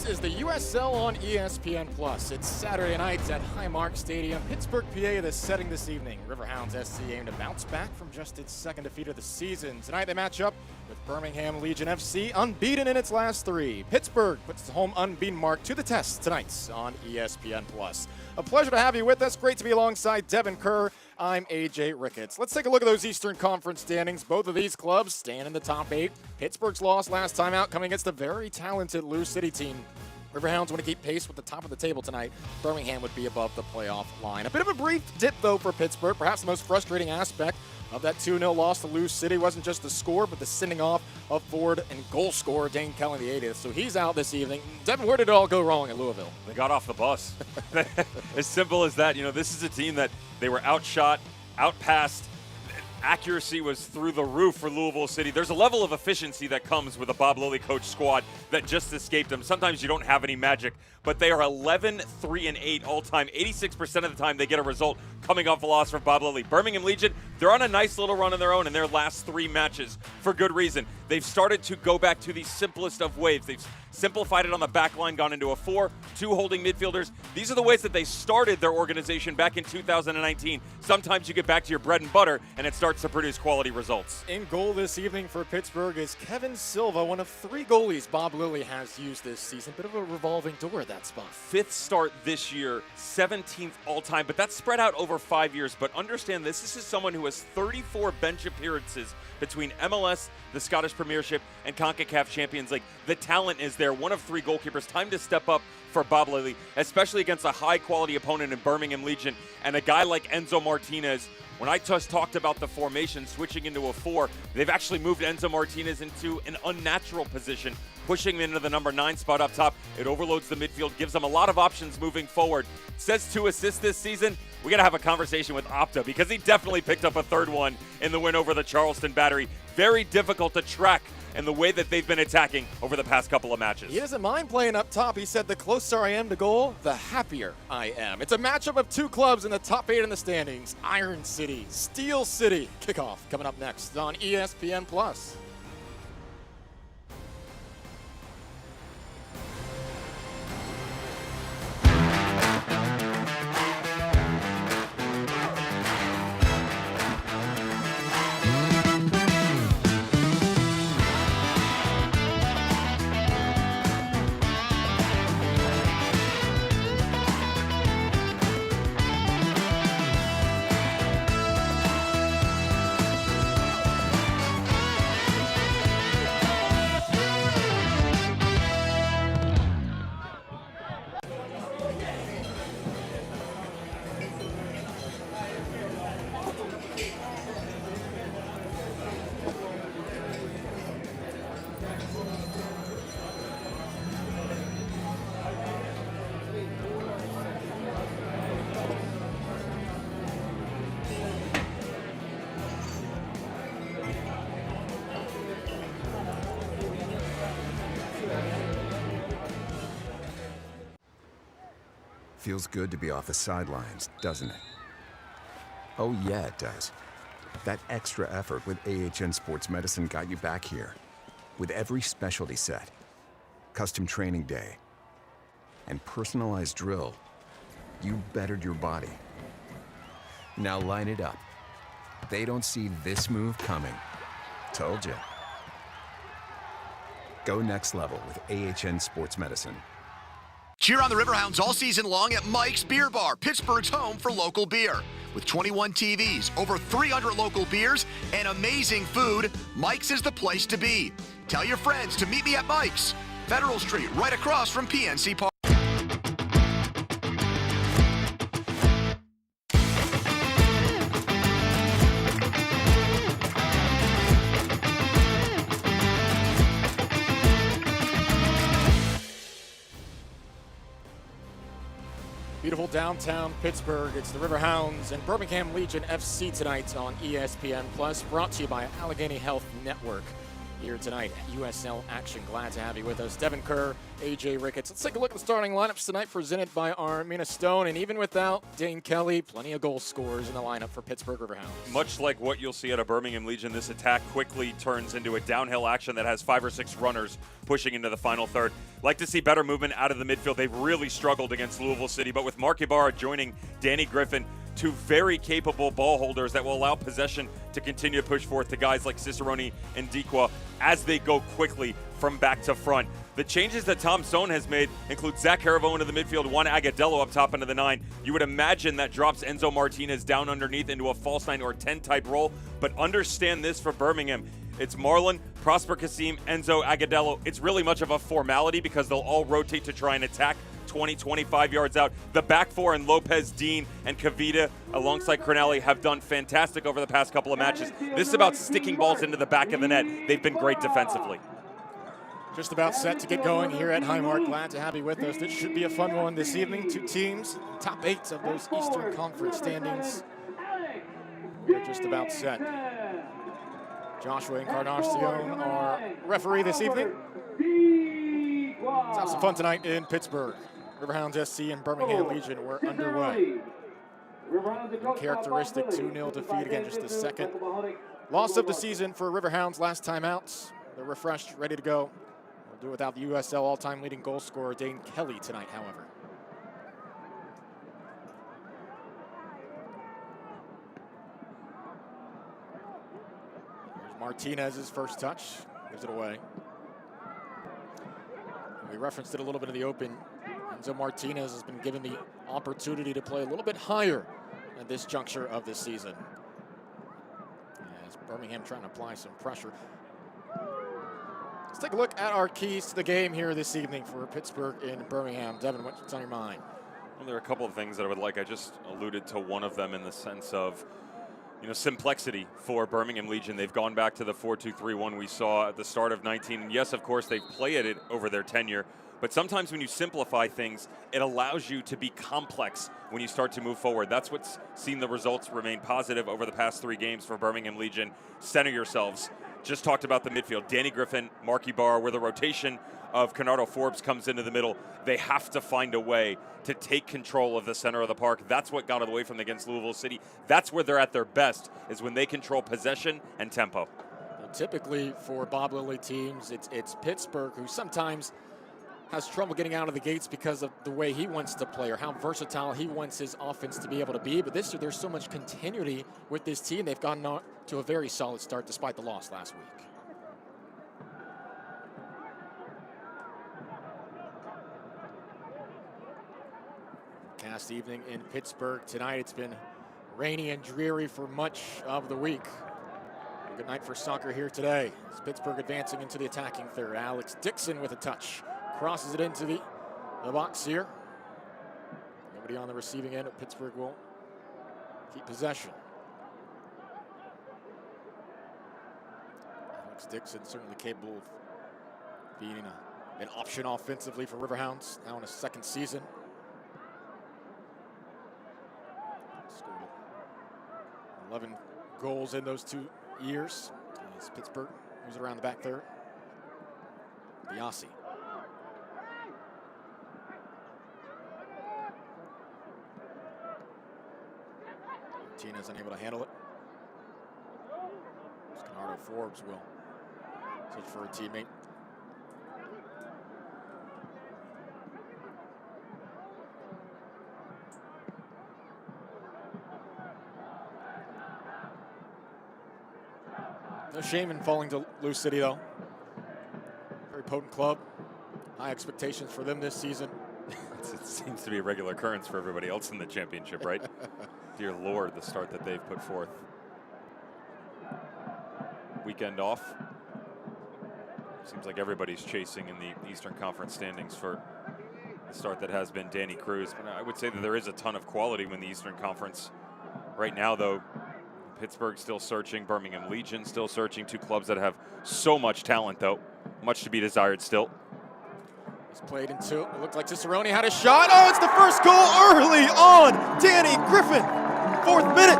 is the USL on ESPN+. It's Saturday night at Highmark Stadium, Pittsburgh, PA, the setting this evening. Riverhounds SC aim to bounce back from just its second defeat of the season. Tonight they match up with Birmingham Legion FC, unbeaten in its last three. Pittsburgh puts the home unbeaten mark to the test tonight on ESPN+. A pleasure to have you with us. Great to be alongside Devin Kerr. I'm AJ Ricketts. Let's take a look at those Eastern Conference standings. Both of these clubs stand in the top 8. Pittsburgh's lost last time out, coming against a very talented Lou City team. Riverhounds want to keep pace with the top of the table tonight. Birmingham would be above the playoff line. A bit of a brief dip, though, for Pittsburgh. Perhaps the most frustrating aspect of that 2-0 loss to Lou City wasn't just the score, but the sending off of Ford and goal scorer Dane Kelly in the 80th. So he's out this evening. Devin, where did it all go wrong at Louisville? They got off the bus. As simple as that. You know, this is a team that they were outshot, outpassed. Accuracy was through the roof for Louisville City. There's a level of efficiency that comes with a Bob Lilly coach squad that just escaped them. Sometimes you don't have any magic, but they are 11-3-8 all-time. 86% of the time they get a result coming off a loss from Bob Lilly. Birmingham Legion, they're on a nice little run of their own in their last 3 matches for good reason. They've started to go back to the simplest of ways. They've simplified it on the back line, gone into a 4, 2 holding midfielders. These are the ways that they started their organization back in 2019. Sometimes you get back to your bread and butter, and it starts to produce quality results. In goal this evening for Pittsburgh is Kevin Silva, one of 3 goalies Bob Lilly has used this season. Bit of a revolving door at that spot. 5th start this year, 17th all-time, but that's spread out over 5 years. But understand this is someone who has 34 bench appearances between MLS, the Scottish Premiership, and CONCACAF Champions League. The talent is there. One of 3 goalkeepers. Time to step up for Bob Lilly, especially against a high-quality opponent in Birmingham Legion. And a guy like Enzo Martinez, when I just talked about the formation switching into a 4, they've actually moved Enzo Martinez into an unnatural position, pushing him into the number 9 spot up top. It overloads the midfield, gives them a lot of options moving forward. Says 2 assists this season. We got to have a conversation with Opta because he definitely picked up a 3rd one in the win over the Charleston Battery. Very difficult to track in the way that they've been attacking over the past couple of matches. He doesn't mind playing up top. He said the closer I am to goal, the happier I am. It's a matchup of 2 clubs in the top 8 in the standings. Iron City, Steel City. Kickoff coming up next on ESPN+. Feels good to be off the sidelines, doesn't it? Oh yeah, it does. That extra effort with AHN Sports Medicine got you back here. With every specialty set, custom training day, and personalized drill, you bettered your body. Now line it up. They don't see this move coming. Told you. Go next level with AHN Sports Medicine. Cheer on the Riverhounds all season long at Mike's Beer Bar, Pittsburgh's home for local beer. With 21 TVs, over 300 local beers, and amazing food, Mike's is the place to be. Tell your friends to meet me at Mike's, Federal Street, right across from PNC Park. Beautiful downtown Pittsburgh. It's the Riverhounds and Birmingham Legion FC tonight on ESPN+, brought to you by Allegheny Health Network. Here tonight, USL action. Glad to have you with us. Devin Kerr, AJ Ricketts. Let's take a look at the starting lineups tonight presented by Armina Stone. And even without Dane Kelly, plenty of goal scorers in the lineup for Pittsburgh Riverhounds. Much like what you'll see at a Birmingham Legion, this attack quickly turns into a downhill action that has 5 or 6 runners pushing into the final third. Like to see better movement out of the midfield. They've really struggled against Louisville City, but with Mark Ibarra joining Danny Griffin, two very capable ball holders that will allow possession to continue to push forth to guys like Cicerone and Dikwa as they go quickly from back to front. The changes that Tom Stone has made include Zach Haravo into the midfield, Juan Agadello up top into the 9. You would imagine that drops Enzo Martinez down underneath into a false 9 or 10 type role, but understand this for Birmingham. It's Marlon, Prosper Kasim, Enzo, Agadello. It's really much of a formality because they'll all rotate to try and attack 20, 25 yards out. The back four and Lopez, Dean, and Kavita alongside Cronelli have done fantastic over the past couple of matches. This is about sticking balls into the back of the net. They've been great defensively. Just about set to get going here at Highmark. Glad to have you with us. This should be a fun one this evening. Two teams, top 8 of those Eastern Conference standings. We're just about set. Joshua Encarnacion, our referee this evening. Let's have some fun tonight in Pittsburgh. Riverhounds SC and Birmingham Legion were underway. Characteristic 2-0 defeat, again, just the second loss of the season for Riverhounds last time out. They're refreshed, ready to go. We'll do it without the USL all-time leading goal scorer Dane Kelly tonight, however. Here's Martinez's first touch, gives it away. We referenced it a little bit in the open. Enzo Martinez has been given the opportunity to play a little bit higher at this juncture of this season. As Birmingham trying to apply some pressure. Let's take a look at our keys to the game here this evening for Pittsburgh in Birmingham. Devin, what's on your mind? Well, there are a couple of things that I would like. I just alluded to one of them in the sense of, simplicity for Birmingham Legion. They've gone back to the 4-2-3-1 we saw at the start of 19. And yes, of course, they've played it over their tenure. But sometimes when you simplify things, it allows you to be complex when you start to move forward. That's what's seen the results remain positive over the past 3 games for Birmingham Legion. Center yourselves. Just talked about the midfield. Danny Griffin, Mark Ibarra, where the rotation of Conrado Forbes comes into the middle. They have to find a way to take control of the center of the park. That's what got it away from them against Louisville City. That's where they're at their best, is when they control possession and tempo. Well, typically for Bob Lilly teams, it's Pittsburgh who sometimes has trouble getting out of the gates because of the way he wants to play or how versatile he wants his offense to be able to be. But this year, there's so much continuity with this team. They've gotten to a very solid start despite the loss last week. Cast evening in Pittsburgh tonight. It's been rainy and dreary for much of the week. A good night for soccer here today. It's Pittsburgh advancing into the attacking third. Alex Dixon with a touch. Crosses it into the box here. Nobody on the receiving end. Pittsburgh will keep possession. Alex Dixon certainly capable of being an option offensively for Riverhounds now in his 2nd season. Scored 11 goals in those 2 years. As Pittsburgh moves it around the back third. Biasi. Martinez unable to handle it. Conrado Forbes will search for a teammate. No shame in falling to Lou City, though. Very potent club. High expectations for them this season. It seems to be a regular occurrence for everybody else in the championship, right? Dear Lord, the start that they've put forth. Weekend off. Seems like everybody's chasing in the Eastern Conference standings for the start that has been Danny Cruz. But I would say that there is a ton of quality in the Eastern Conference. Right now, though, Pittsburgh still searching, Birmingham Legion still searching. 2 clubs that have so much talent, though. Much to be desired still. It's played into. It looked like Cicerone had a shot. Oh, it's the first goal early on. Danny Griffin, 4th minute.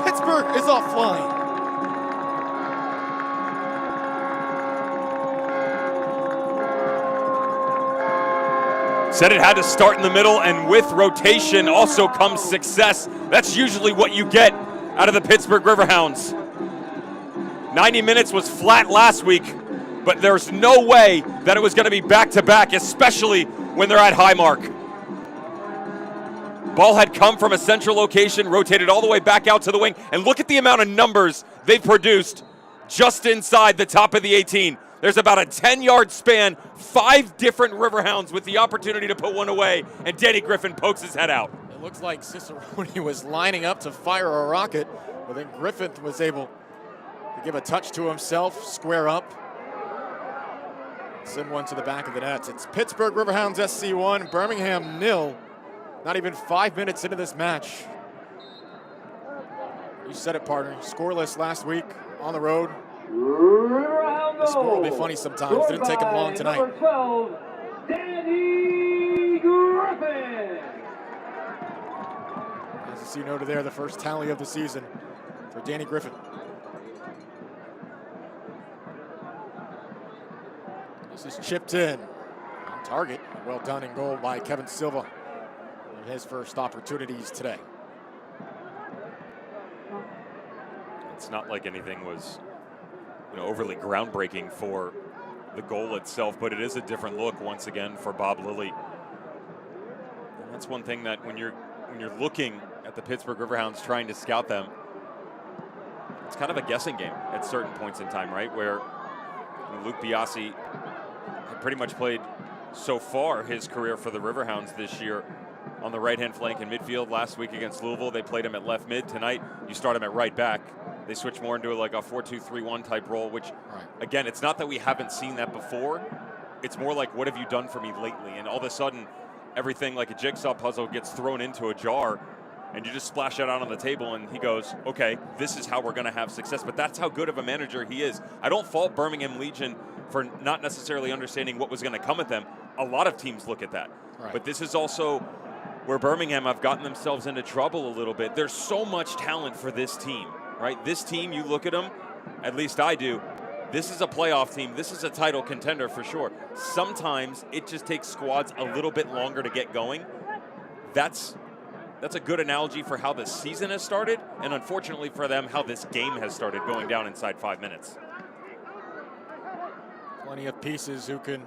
Pittsburgh is off flying. Said it had to start in the middle, and with rotation also comes success. That's usually what you get out of the Pittsburgh Riverhounds. 90 minutes was flat last week. but there's no way that it was going to be back-to-back, especially when they're at high mark. Ball had come from a central location, rotated all the way back out to the wing, and look at the amount of numbers they've produced just inside the top of the 18. There's about a 10-yard span, 5 different Riverhounds with the opportunity to put one away, and Danny Griffin pokes his head out. It looks like Cicerone was lining up to fire a rocket, but then Griffin was able to give a touch to himself, square up, send one to the back of the net. It's Pittsburgh Riverhounds SC 1, Birmingham 0. Not even 5 minutes into this match. You said it, partner. Scoreless last week on the road. The score will be funny sometimes. Didn't take him long tonight. Number 12, Danny Griffin. As you see noted there, the first tally of the season for Danny Griffin. This is chipped in on target. Well done in goal by Kevin Silva. One of his first opportunities today. It's not like anything was overly groundbreaking for the goal itself, but it is a different look once again for Bob Lilly. And that's one thing that when you're looking at the Pittsburgh Riverhounds trying to scout them, it's kind of a guessing game at certain points in time, right? Where Luke Biasi had pretty much played so far his career for the Riverhounds this year on the right-hand flank in midfield. Last week against Louisville, they played him at left mid. Tonight, you start him at right back. They switch more into like a 4-2-3-1 type role, which, again, it's not that we haven't seen that before. It's more like, what have you done for me lately? And all of a sudden, everything like a jigsaw puzzle gets thrown into a jar, and you just splash it out on the table, and he goes, okay, this is how we're going to have success. But that's how good of a manager he is. I don't fault Birmingham Legion for not necessarily understanding what was going to come at them. A lot of teams look at that. But this is also where Birmingham have gotten themselves into trouble a little bit. There's so much talent for this team. Right, this team, you look at them, at least I do, this is a playoff team. This is a title contender for sure. Sometimes it just takes squads a little bit longer to get going. That's a good analogy for how the season has started, and unfortunately for them, how this game has started, going down inside 5 minutes. Plenty of pieces who can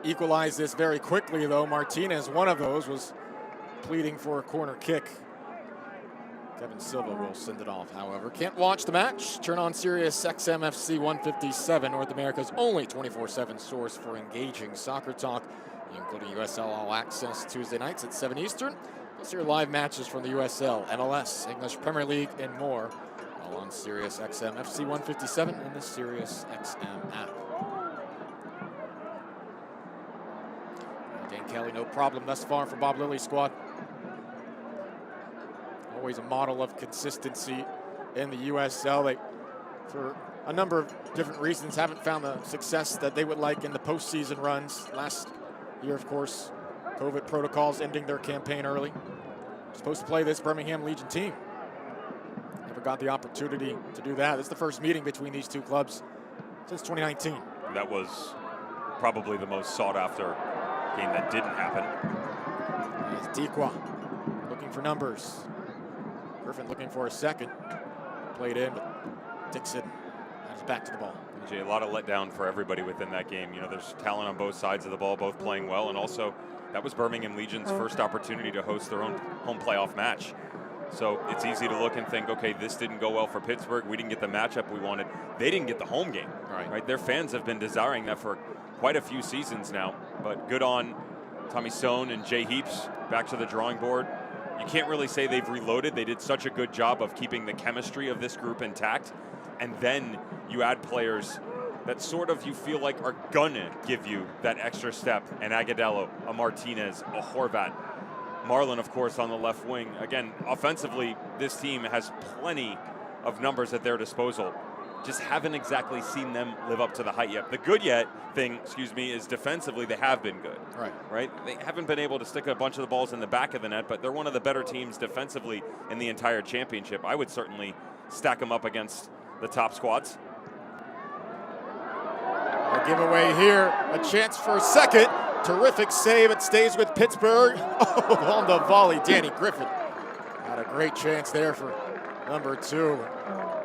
equalize this very quickly, though. Martinez, one of those, was pleading for a corner kick. Kevin Silva will send it off, however. Can't watch the match? Turn on Sirius XM FC 157, North America's only 24/7 source for engaging soccer talk, including USL All Access Tuesday nights at 7 Eastern. Plus hear live matches from the USL, MLS, English Premier League, and more, all on Sirius XM FC 157 and the Sirius XM app. Dan Kelly, no problem thus far for Bob Lilly's squad. Always a model of consistency in the USL. They, for a number of different reasons, haven't found the success that they would like in the postseason runs. Last year, of course, COVID protocols ending their campaign early. Supposed to play this Birmingham Legion team. Never got the opportunity to do that. This is the first meeting between these two clubs since 2019. That was probably the most sought-after game that didn't happen. As Dequa looking for numbers. Griffin looking for a second. Played in, but Dixon has back to the ball. A lot of letdown for everybody within that game. There's talent on both sides of the ball, both playing well, and also that was Birmingham Legion's first opportunity to host their own home playoff match. So it's easy to look and think, okay, this didn't go well for Pittsburgh. We didn't get the matchup we wanted. They didn't get the home game. Right? Their fans have been desiring that for quite a few seasons now. But good on Tommy Stone and Jay Heaps, back to the drawing board. You can't really say they've reloaded. They did such a good job of keeping the chemistry of this group intact. And then you add players that sort of you feel like are gonna give you that extra step. An Agudelo, a Martinez, a Horvat. Marlin, of course, on the left wing. Again, offensively, this team has plenty of numbers at their disposal. Just haven't exactly seen them live up to the height yet. The good yet thing, is defensively they have been good. Right? They haven't been able to stick a bunch of the balls in the back of the net, but they're one of the better teams defensively in the entire championship. I would certainly stack them up against the top squads. A giveaway here, a chance for a second. Terrific save, it stays with Pittsburgh. Oh, on the volley, Danny Griffin. Had a great chance there for number 2.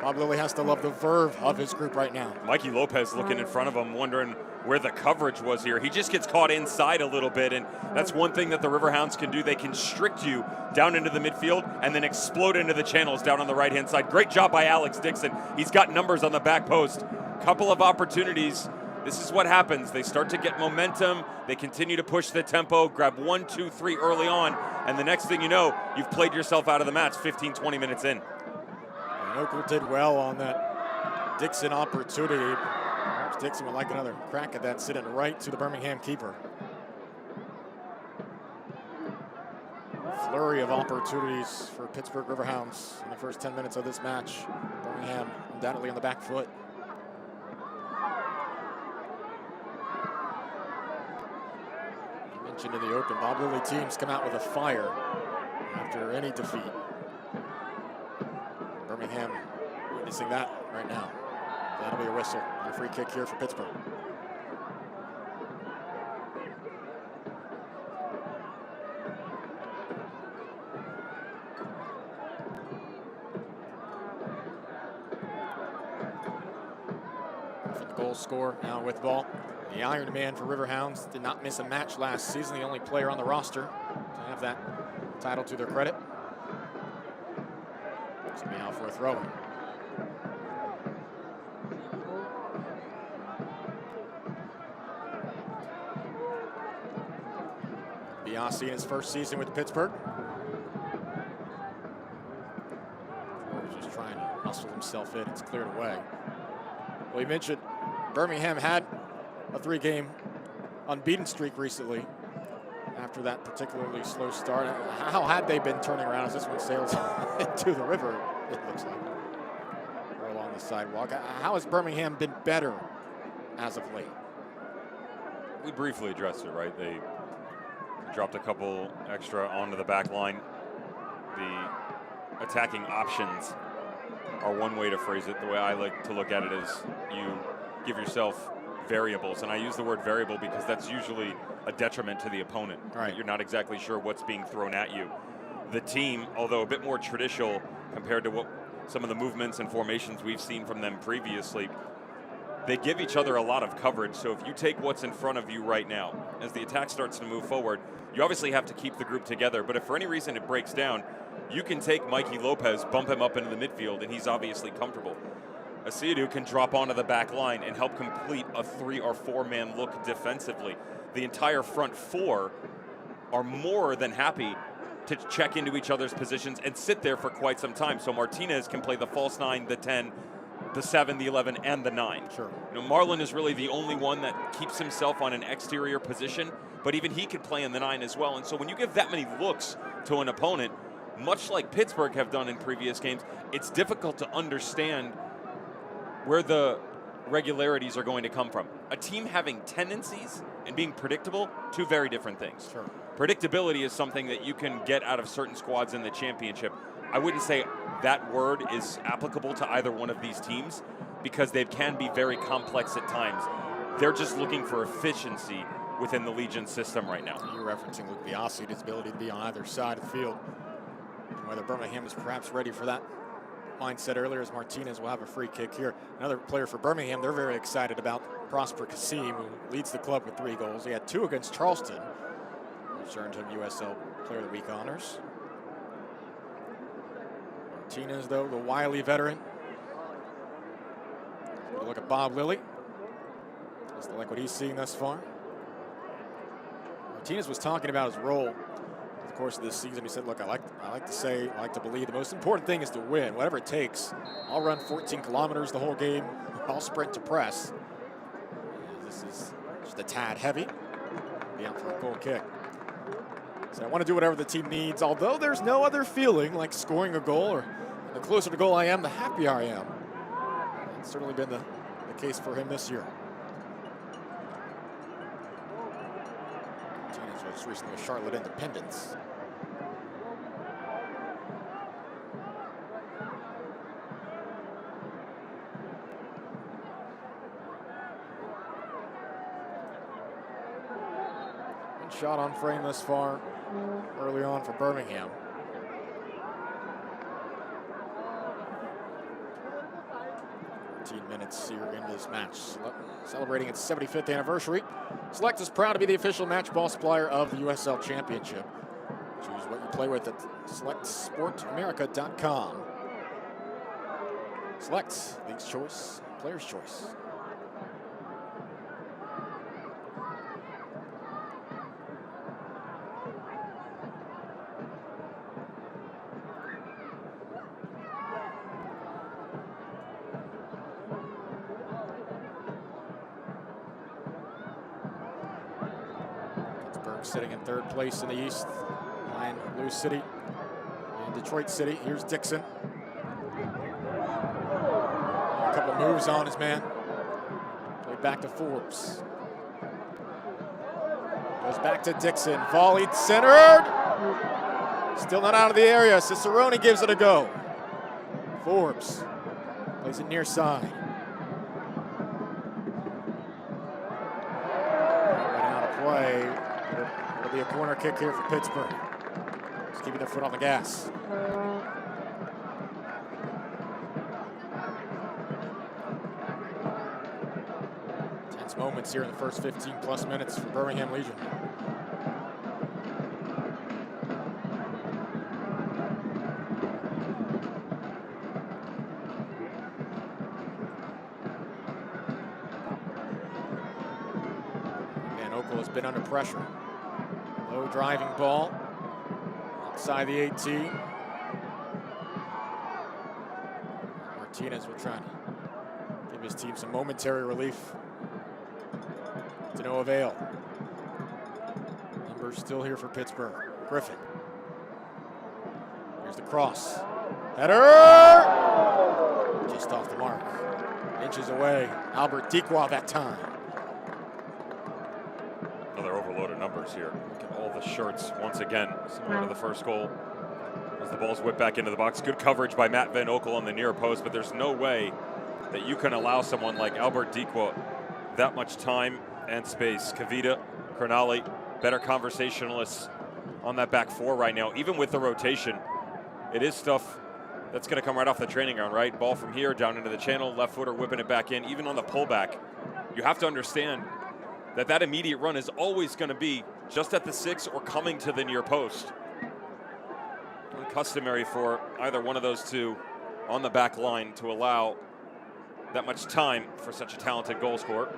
Bob Lilly has to love the verve of his group right now. Mikey Lopez looking in front of him, wondering where the coverage was here. He just gets caught inside a little bit, and that's one thing that the Riverhounds can do. They can constrict you down into the midfield and then explode into the channels down on the right-hand side. Great job by Alex Dixon. He's got numbers on the back post. Couple of opportunities. This is what happens. They start to get momentum. They continue to push the tempo, grab 1, 2, 3 early on, and the next thing you know, you've played yourself out of the match 15, 20 minutes in. And Oekel did well on that Dixon opportunity. Perhaps Dixon would like another crack at that, sitting right to the Birmingham keeper. Flurry of opportunities for Pittsburgh Riverhounds in the first 10 minutes of this match. Birmingham undoubtedly on the back foot. I mentioned in the open, Bob Lilly teams come out with a fire after any defeat. Birmingham witnessing that right now. That'll be a whistle and a free kick here for Pittsburgh. For the goal scorer now with the ball. The Iron Man for Riverhounds did not miss a match last season. The only player on the roster to have that title to their credit. It's going to be out for a throw. Biasi in his first season with Pittsburgh. Just trying to muscle himself in. It's cleared away. Well, you mentioned Birmingham had a 3-game unbeaten streak recently after that particularly slow start. How had they been turning around as this one sails into the river, it looks like, or along the sidewalk? How has Birmingham been better as of late? We briefly addressed it, right? They dropped a couple extra onto the back line. The attacking options are one way to phrase it. The way I like to look at it is you give yourself variables, and I use the word variable because that's usually a detriment to the opponent. Right. You're not exactly sure what's being thrown at you. The team, although a bit more traditional compared to what some of the movements and formations we've seen from them previously, they give each other a lot of coverage. So if you take what's in front of you right now, as the attack starts to move forward, you obviously have to keep the group together, but if for any reason it breaks down, you can take Mikey Lopez, bump him up into the midfield, and he's obviously comfortable. Asiadu can drop onto the back line and help complete a 3 or 4 man look defensively. The entire front four are more than happy to check into each other's positions and sit there for quite some time. So Martinez can play the false 9, the 10, the 7, the 11, and the 9. Sure. You know, Marlon is really the only one that keeps himself on an exterior position, but even he could play in the 9 as well. And so when you give that many looks to an opponent, much like Pittsburgh have done in previous games, it's difficult to understand where the regularities are going to come from. A team having tendencies and being predictable, two very different things. Sure. Predictability is something that you can get out of certain squads in the championship. I wouldn't say that word is applicable to either one of these teams because they can be very complex at times. They're just looking for efficiency within the Legion system right now. You're referencing Luke Biasi, his ability to be on either side of the field. And whether Birmingham is perhaps ready for that mindset earlier, as Martinez will have a free kick here. Another player for Birmingham they're very excited about, Prosper Kasim, who leads the club with 3 goals. He had 2 against Charleston, which earned him USL Player of the Week honors. Martinez, though, the wily veteran. Look at Bob Lilly. Just like what he's seeing thus far. Martinez was talking about his role in the course of this season. He said, look, I like to believe the most important thing is to win, whatever it takes. I'll run 14 kilometers the whole game. I'll sprint to press. This is just a tad heavy. Be out for a goal kick. So I want to do whatever the team needs, although there's no other feeling like scoring a goal, or the closer to goal I am, the happier I am. It's certainly been the case for him this year. Martinez was recently with Charlotte Independence. One shot on frame thus far early on for Birmingham. 15 minutes here in this match. Celebrating its 75th anniversary, Select is proud to be the official match ball supplier of the USL Championship. Choose what you play with at selectsportamerica.com. Select, league's choice, player's choice. Pittsburgh sitting in third place in the East, behind Louis City and Detroit City. Here's Dixon. A couple moves on his man. Played back to Forbes. Goes back to Dixon. Volleyed, centered. Still not out of the area. Cicerone gives it a go. Forbes plays it near side. Right out of play. It'll be a corner kick here for Pittsburgh. Just keeping their foot on the gas. Tense moments here in the first 15+ minutes for Birmingham Legion. Oekel has been under pressure. Low driving ball outside the 18. Martinez will try to give his team some momentary relief. To no avail. Numbers still here for Pittsburgh. Griffin. Here's the cross. Header! Just off the mark. Inches away. Albert Dequa that time. Another overload of numbers here. Look at all the shirts once again, similar to the first goal. As the ball's whipped back into the box. Good coverage by Matt Van Oekel on the near post, but there's no way that you can allow someone like Albert Dequa that much time and space. Kavita, Crognali, better conversationalists on that back four right now. Even with the rotation, it is stuff that's going to come right off the training ground, right? Ball from here down into the channel, left footer whipping it back in. Even on the pullback, you have to understand that that immediate run is always going to be just at the 6 or coming to the near post. Uncustomary for either one of those two on the back line to allow that much time for such a talented goal scorer.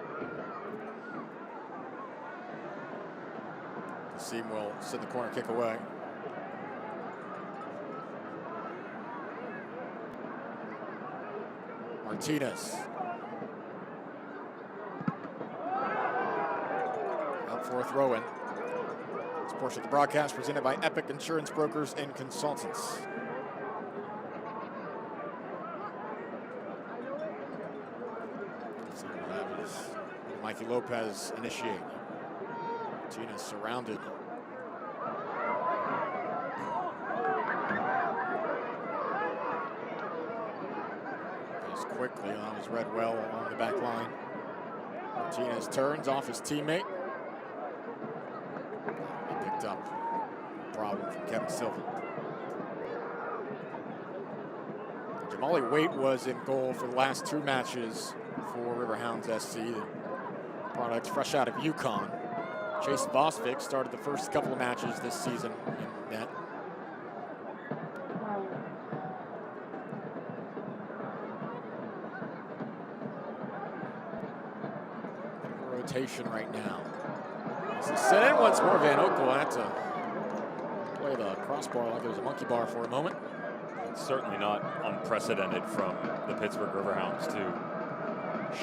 Kasim will send the corner kick away. Martinez. Out for a throw-in. This portion of the broadcast presented by Epic Insurance Brokers and Consultants. So we'll have his Mikey Lopez initiate. Martinez surrounded. Lopez quickly on his read well along the back line. Martinez turns off his teammate. He picked up a problem from Kevin Silva. Jamali Waite was in goal for the last 2 matches for Riverhounds SC. The product fresh out of UConn. Chase Bosvik started the first couple of matches this season in net. Rotation right now. This is set in once more. Van Oekel had to play the crossbar like it was a monkey bar for a moment. It's certainly not unprecedented from the Pittsburgh Riverhounds to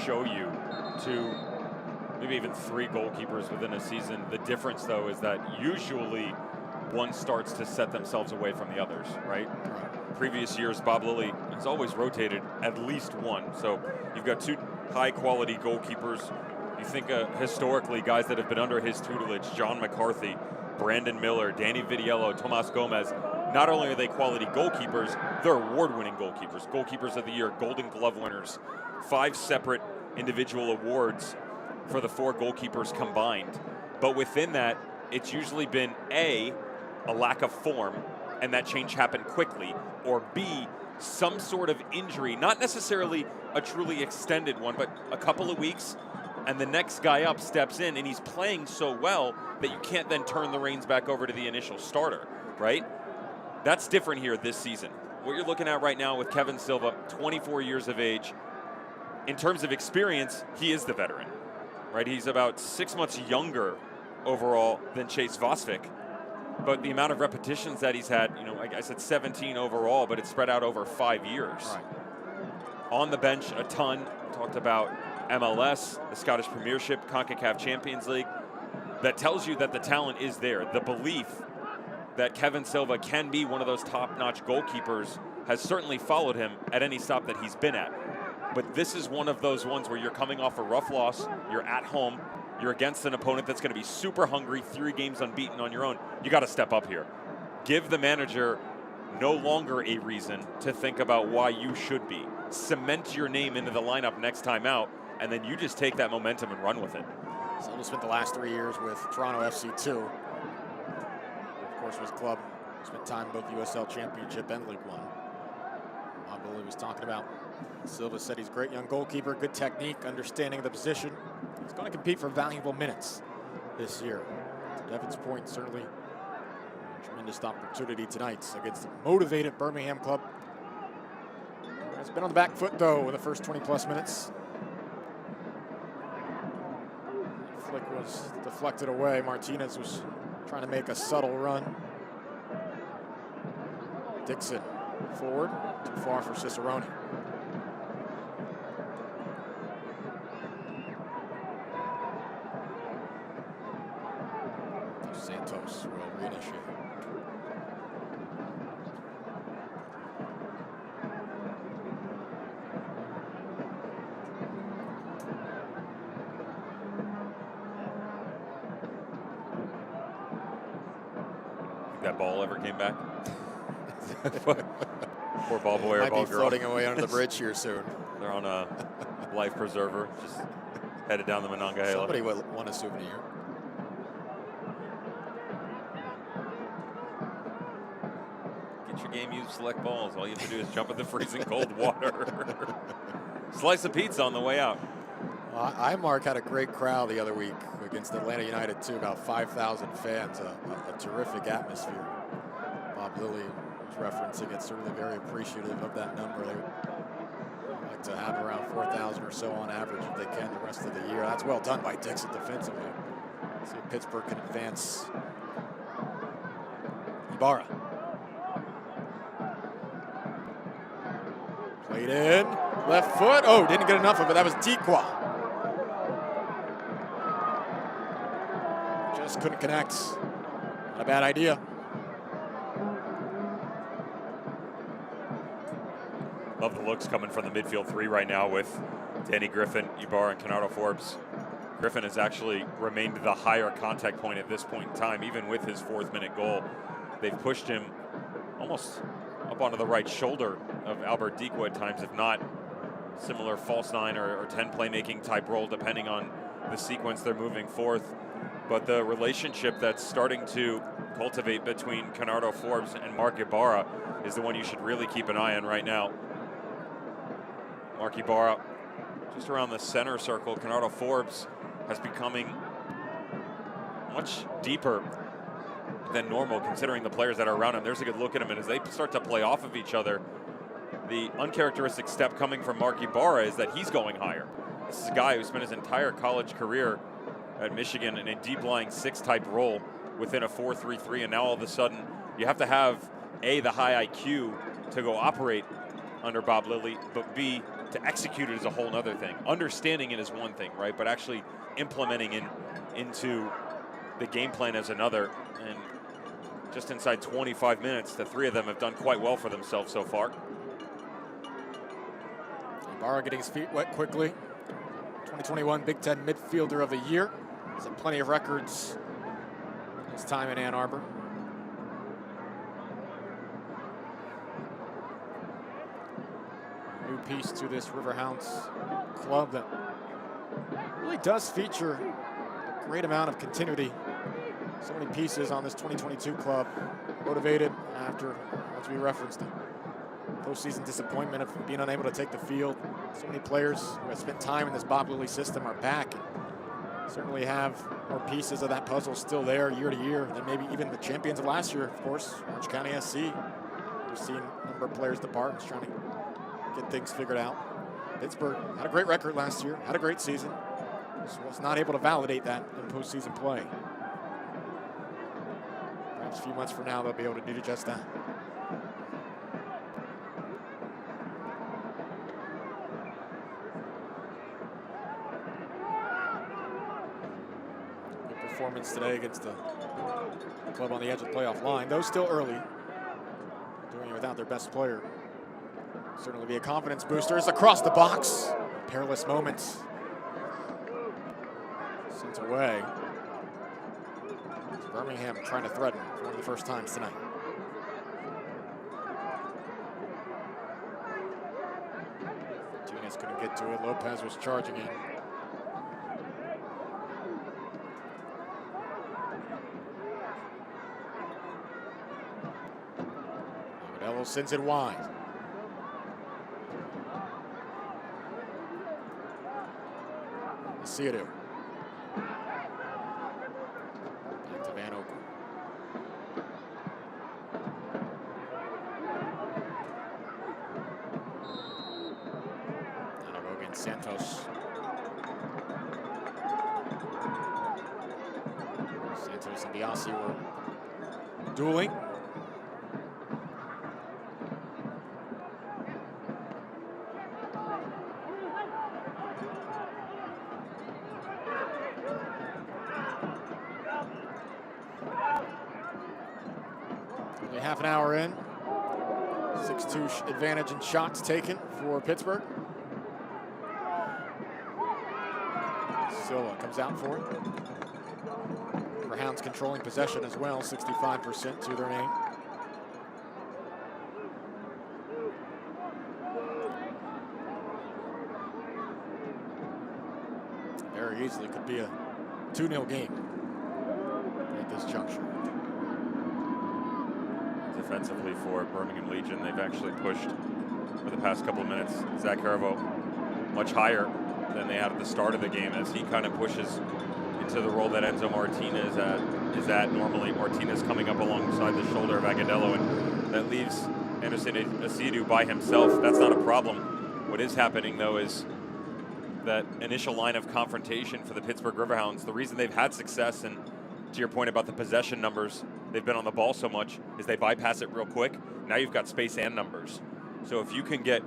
show you 2, maybe even 3 goalkeepers within a season. The difference, though, is that usually one starts to set themselves away from the others, right? Previous years, Bob Lilly has always rotated at least one. So you've got 2 high-quality goalkeepers. You think historically, guys that have been under his tutelage, John McCarthy, Brandon Miller, Danny Vidiello, Tomas Gomez. Not only are they quality goalkeepers, they're award-winning goalkeepers. Goalkeepers of the Year, Golden Glove winners, 5 separate individual awards for the 4 goalkeepers combined. But within that, it's usually been A, a lack of form, and that change happened quickly, or B, some sort of injury, not necessarily a truly extended one, but a couple of weeks, and the next guy up steps in, and he's playing so well that you can't then turn the reins back over to the initial starter, right? That's different here this season. What you're looking at right now with Kevin Silva, 24 years of age. In terms of experience, he is the veteran, right? He's about 6 months younger overall than Chase Vosvik. But the amount of repetitions that he's had, you know, like I said, 17 overall, but it's spread out over 5 years. Right. On the bench, a ton. Talked about MLS, the Scottish Premiership, CONCACAF Champions League. That tells you that the talent is there. The belief that Kevin Silva can be one of those top-notch goalkeepers has certainly followed him at any stop that he's been at. But this is one of those ones where you're coming off a rough loss, you're at home, you're against an opponent that's going to be super hungry, 3 games unbeaten on your own. You got to step up here. Give the manager no longer a reason to think about why you should be. Cement your name into the lineup next time out, and then you just take that momentum and run with it. Silva spent the last 3 years with Toronto FC2. Of course, with his club, spent time in both USL Championship and League One. Bob Billy was talking about. Silva said he's a great young goalkeeper, good technique, understanding of the position. He's going to compete for valuable minutes this year. To Devin's point, certainly a tremendous opportunity tonight against the motivated Birmingham club. It's been on the back foot, though, in the first 20-plus minutes. The flick was deflected away. Martinez was trying to make a subtle run. Dixon forward, too far for Cicerone. Santos will reinitiate. Think that ball ever came back? Poor ball boy or Might ball be girl. floating away under the bridge here soon. They're on a life preserver, just headed down the Monongahela. Somebody will want a souvenir. Get your game used select balls. All you have to do is jump in the freezing cold water. Slice of pizza on the way out. Imark had a great crowd the other week against Atlanta United, too. About 5,000 fans, a terrific atmosphere. Bob Lilly was referencing it, certainly very appreciative of that number. They would like to have around 4,000 or so on average if they can the rest of the year. That's well done by Dixon defensively. See if Pittsburgh can advance. Ibarra. Played in, left foot. Oh, didn't get enough of it. That was Tikwa. Just couldn't connect. Not a bad idea. Love the looks coming from the midfield 3 right now with Danny Griffin, Ibarra, and Canardo Forbes. Griffin has actually remained the higher contact point at this point in time, even with his 4th-minute goal. They've pushed him almost up onto the right shoulder of Albert Dikwa at times, if not similar false 9 or 10 playmaking type role, depending on the sequence they're moving forth. But the relationship that's starting to cultivate between Canardo Forbes and Mark Ibarra is the one you should really keep an eye on right now. Mark Ibarra just around the center circle. Canardo Forbes has becoming much deeper than normal considering the players that are around him. There's a good look at him, and as they start to play off of each other, the uncharacteristic step coming from Mark Ibarra is that he's going higher. This is a guy who spent his entire college career at Michigan in a deep lying 6 type role within a 4-3-3, and now all of a sudden you have to have A, the high IQ to go operate under Bob Lilly, but B, to execute it is a whole nother thing. Understanding it is one thing, right? But actually implementing it into the game plan is another. And just inside 25 minutes, the 3 of them have done quite well for themselves so far. Ibarra getting his feet wet quickly. 2021 Big Ten Midfielder of the Year. He's had plenty of records in his time in Ann Arbor. New piece to this Riverhounds club that really does feature a great amount of continuity. So many pieces on this 2022 club, motivated after, as we referenced it, postseason disappointment of being unable to take the field. So many players who have spent time in this Bob Lilly system are back. And certainly have more pieces of that puzzle still there year to year than maybe even the champions of last year, of course, Orange County SC. We're seeing a number of players depart and trying to get things figured out. Pittsburgh had a great record last year, had a great season. So was not able to validate that in postseason play. Perhaps a few months from now, they'll be able to do just that. Good performance today against the club on the edge of the playoff line. Though still early, doing it without their best player. Certainly be a confidence booster. It's across the box. Perilous moments. Sent away. It's Birmingham trying to threaten for one of the first times tonight. Martinez couldn't get to it. Lopez was charging in. Oekel sends it wide. Oekel. Back to Van Oekel. Now go against Santos. Santos and Biasi were dueling. Half an hour in. 6-2 advantage in shots taken for Pittsburgh. Silva comes out for it. Riverhounds controlling possession as well, 65% to their name. Very easily could be a 2-0 game at this juncture. Defensively for Birmingham Legion, they've actually pushed for the past couple of minutes. Zach Haribo much higher than they had at the start of the game as he kind of pushes into the role that Enzo Martinez is at. Normally Martinez coming up alongside the shoulder of Agudelo, and that leaves Anderson Asidu by himself. That's not a problem. What is happening though is that initial line of confrontation for the Pittsburgh Riverhounds, the reason they've had success, and to your point about the possession numbers, they've been on the ball so much, is they bypass it real quick. Now you've got space and numbers. So if you can get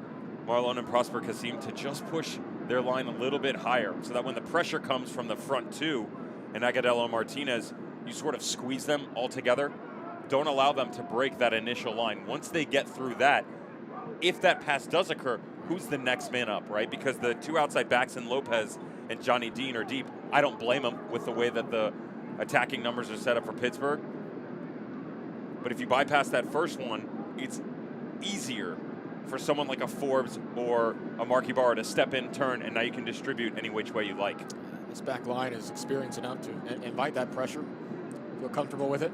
Marlon and Prosper Kasim to just push their line a little bit higher, so that when the pressure comes from the front two, and Agudelo and Martinez, you sort of squeeze them all together. Don't allow them to break that initial line. Once they get through that, if that pass does occur, who's the next man up, right? Because the two outside backs in Lopez and Johnny Dean are deep. I don't blame them with the way that the attacking numbers are set up for Pittsburgh. But if you bypass that first one, it's easier for someone like a Forbes or a Marky Barr to step in, turn, and now you can distribute any which way you like. This back line is experienced enough to invite that pressure, feel comfortable with it.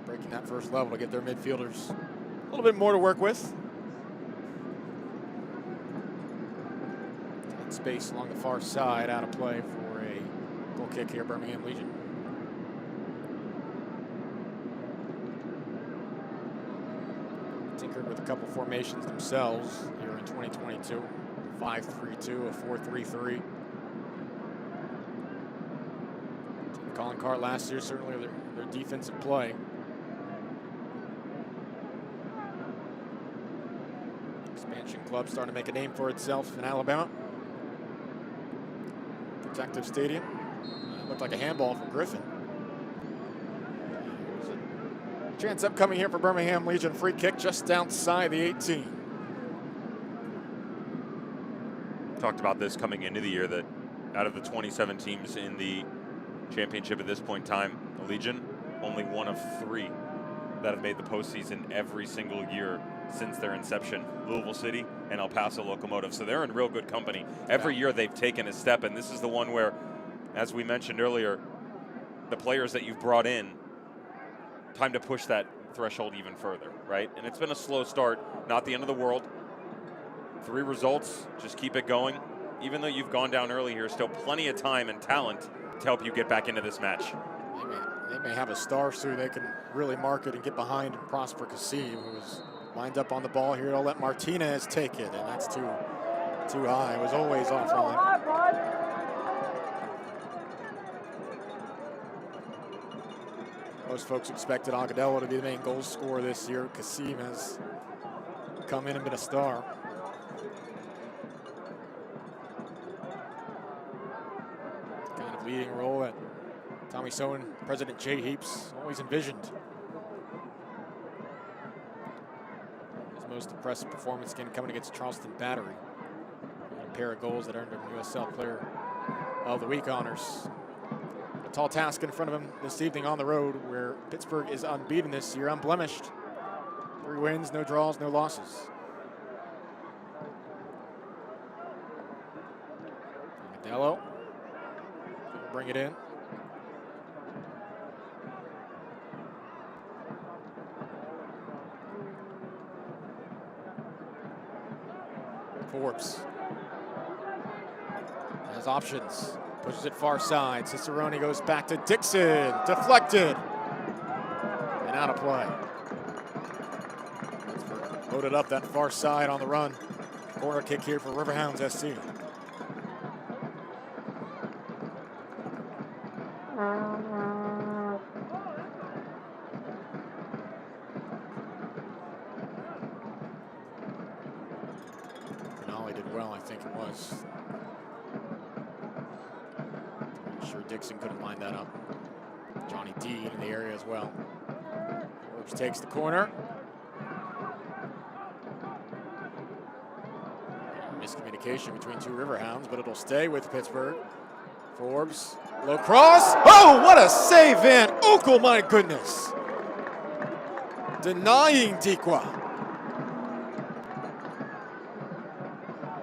Breaking that first level to get their midfielders a little bit more to work with. Tight space along the far side, out of play for a goal kick here, Birmingham Legion. Tinkered with a couple formations themselves here in 2022. 5-3-2, a 4-3-3. Calling card last year, certainly their defensive play. Expansion club starting to make a name for itself in Alabama. Protective Stadium. Looked like a handball from Griffin. Chance upcoming here for Birmingham Legion. Free kick just outside the 18. Talked about this coming into the year, that out of the 27 teams in the championship at this point in time, the Legion, only one of 3 that have made the postseason every single year since their inception. Louisville City and El Paso Locomotive. So they're in real good company. Every year they've taken a step, and this is the one where, as we mentioned earlier, the players that you've brought in, time to push that threshold even further, right? And it's been a slow start, not the end of the world. 3 results, just keep it going. Even though you've gone down early here, still plenty of time and talent to help you get back into this match. They may have a star through they can really market and get behind and Prosper Kasim, who's lined up on the ball here. They'll let Martinez take it, and that's too high. It was always offline. Most folks expected Agudelo to be the main goal scorer this year. Kasim has come in and been a star. Kind of leading role that Tommy Sohn, President Jay Heaps always envisioned. His most impressive performance again coming against Charleston Battery. A pair of goals that earned him USL Player of the Week honors. A tall task in front of him this evening on the road, where Pittsburgh is unbeaten this year, unblemished. 3 wins, no draws, no losses. Agudelo bring it in. Forbes has options, pushes it far side. Cicerone goes back to Dixon, deflected, and out of play. Loaded up that far side on the run. Corner kick here for Riverhounds SC. Dixon couldn't line that up. Johnny D in the area as well. Forbes takes the corner. Miscommunication between 2 Riverhounds, but it'll stay with Pittsburgh. Forbes, low cross. Oh, what a save, Van Oekel, my goodness. Denying Dikwa.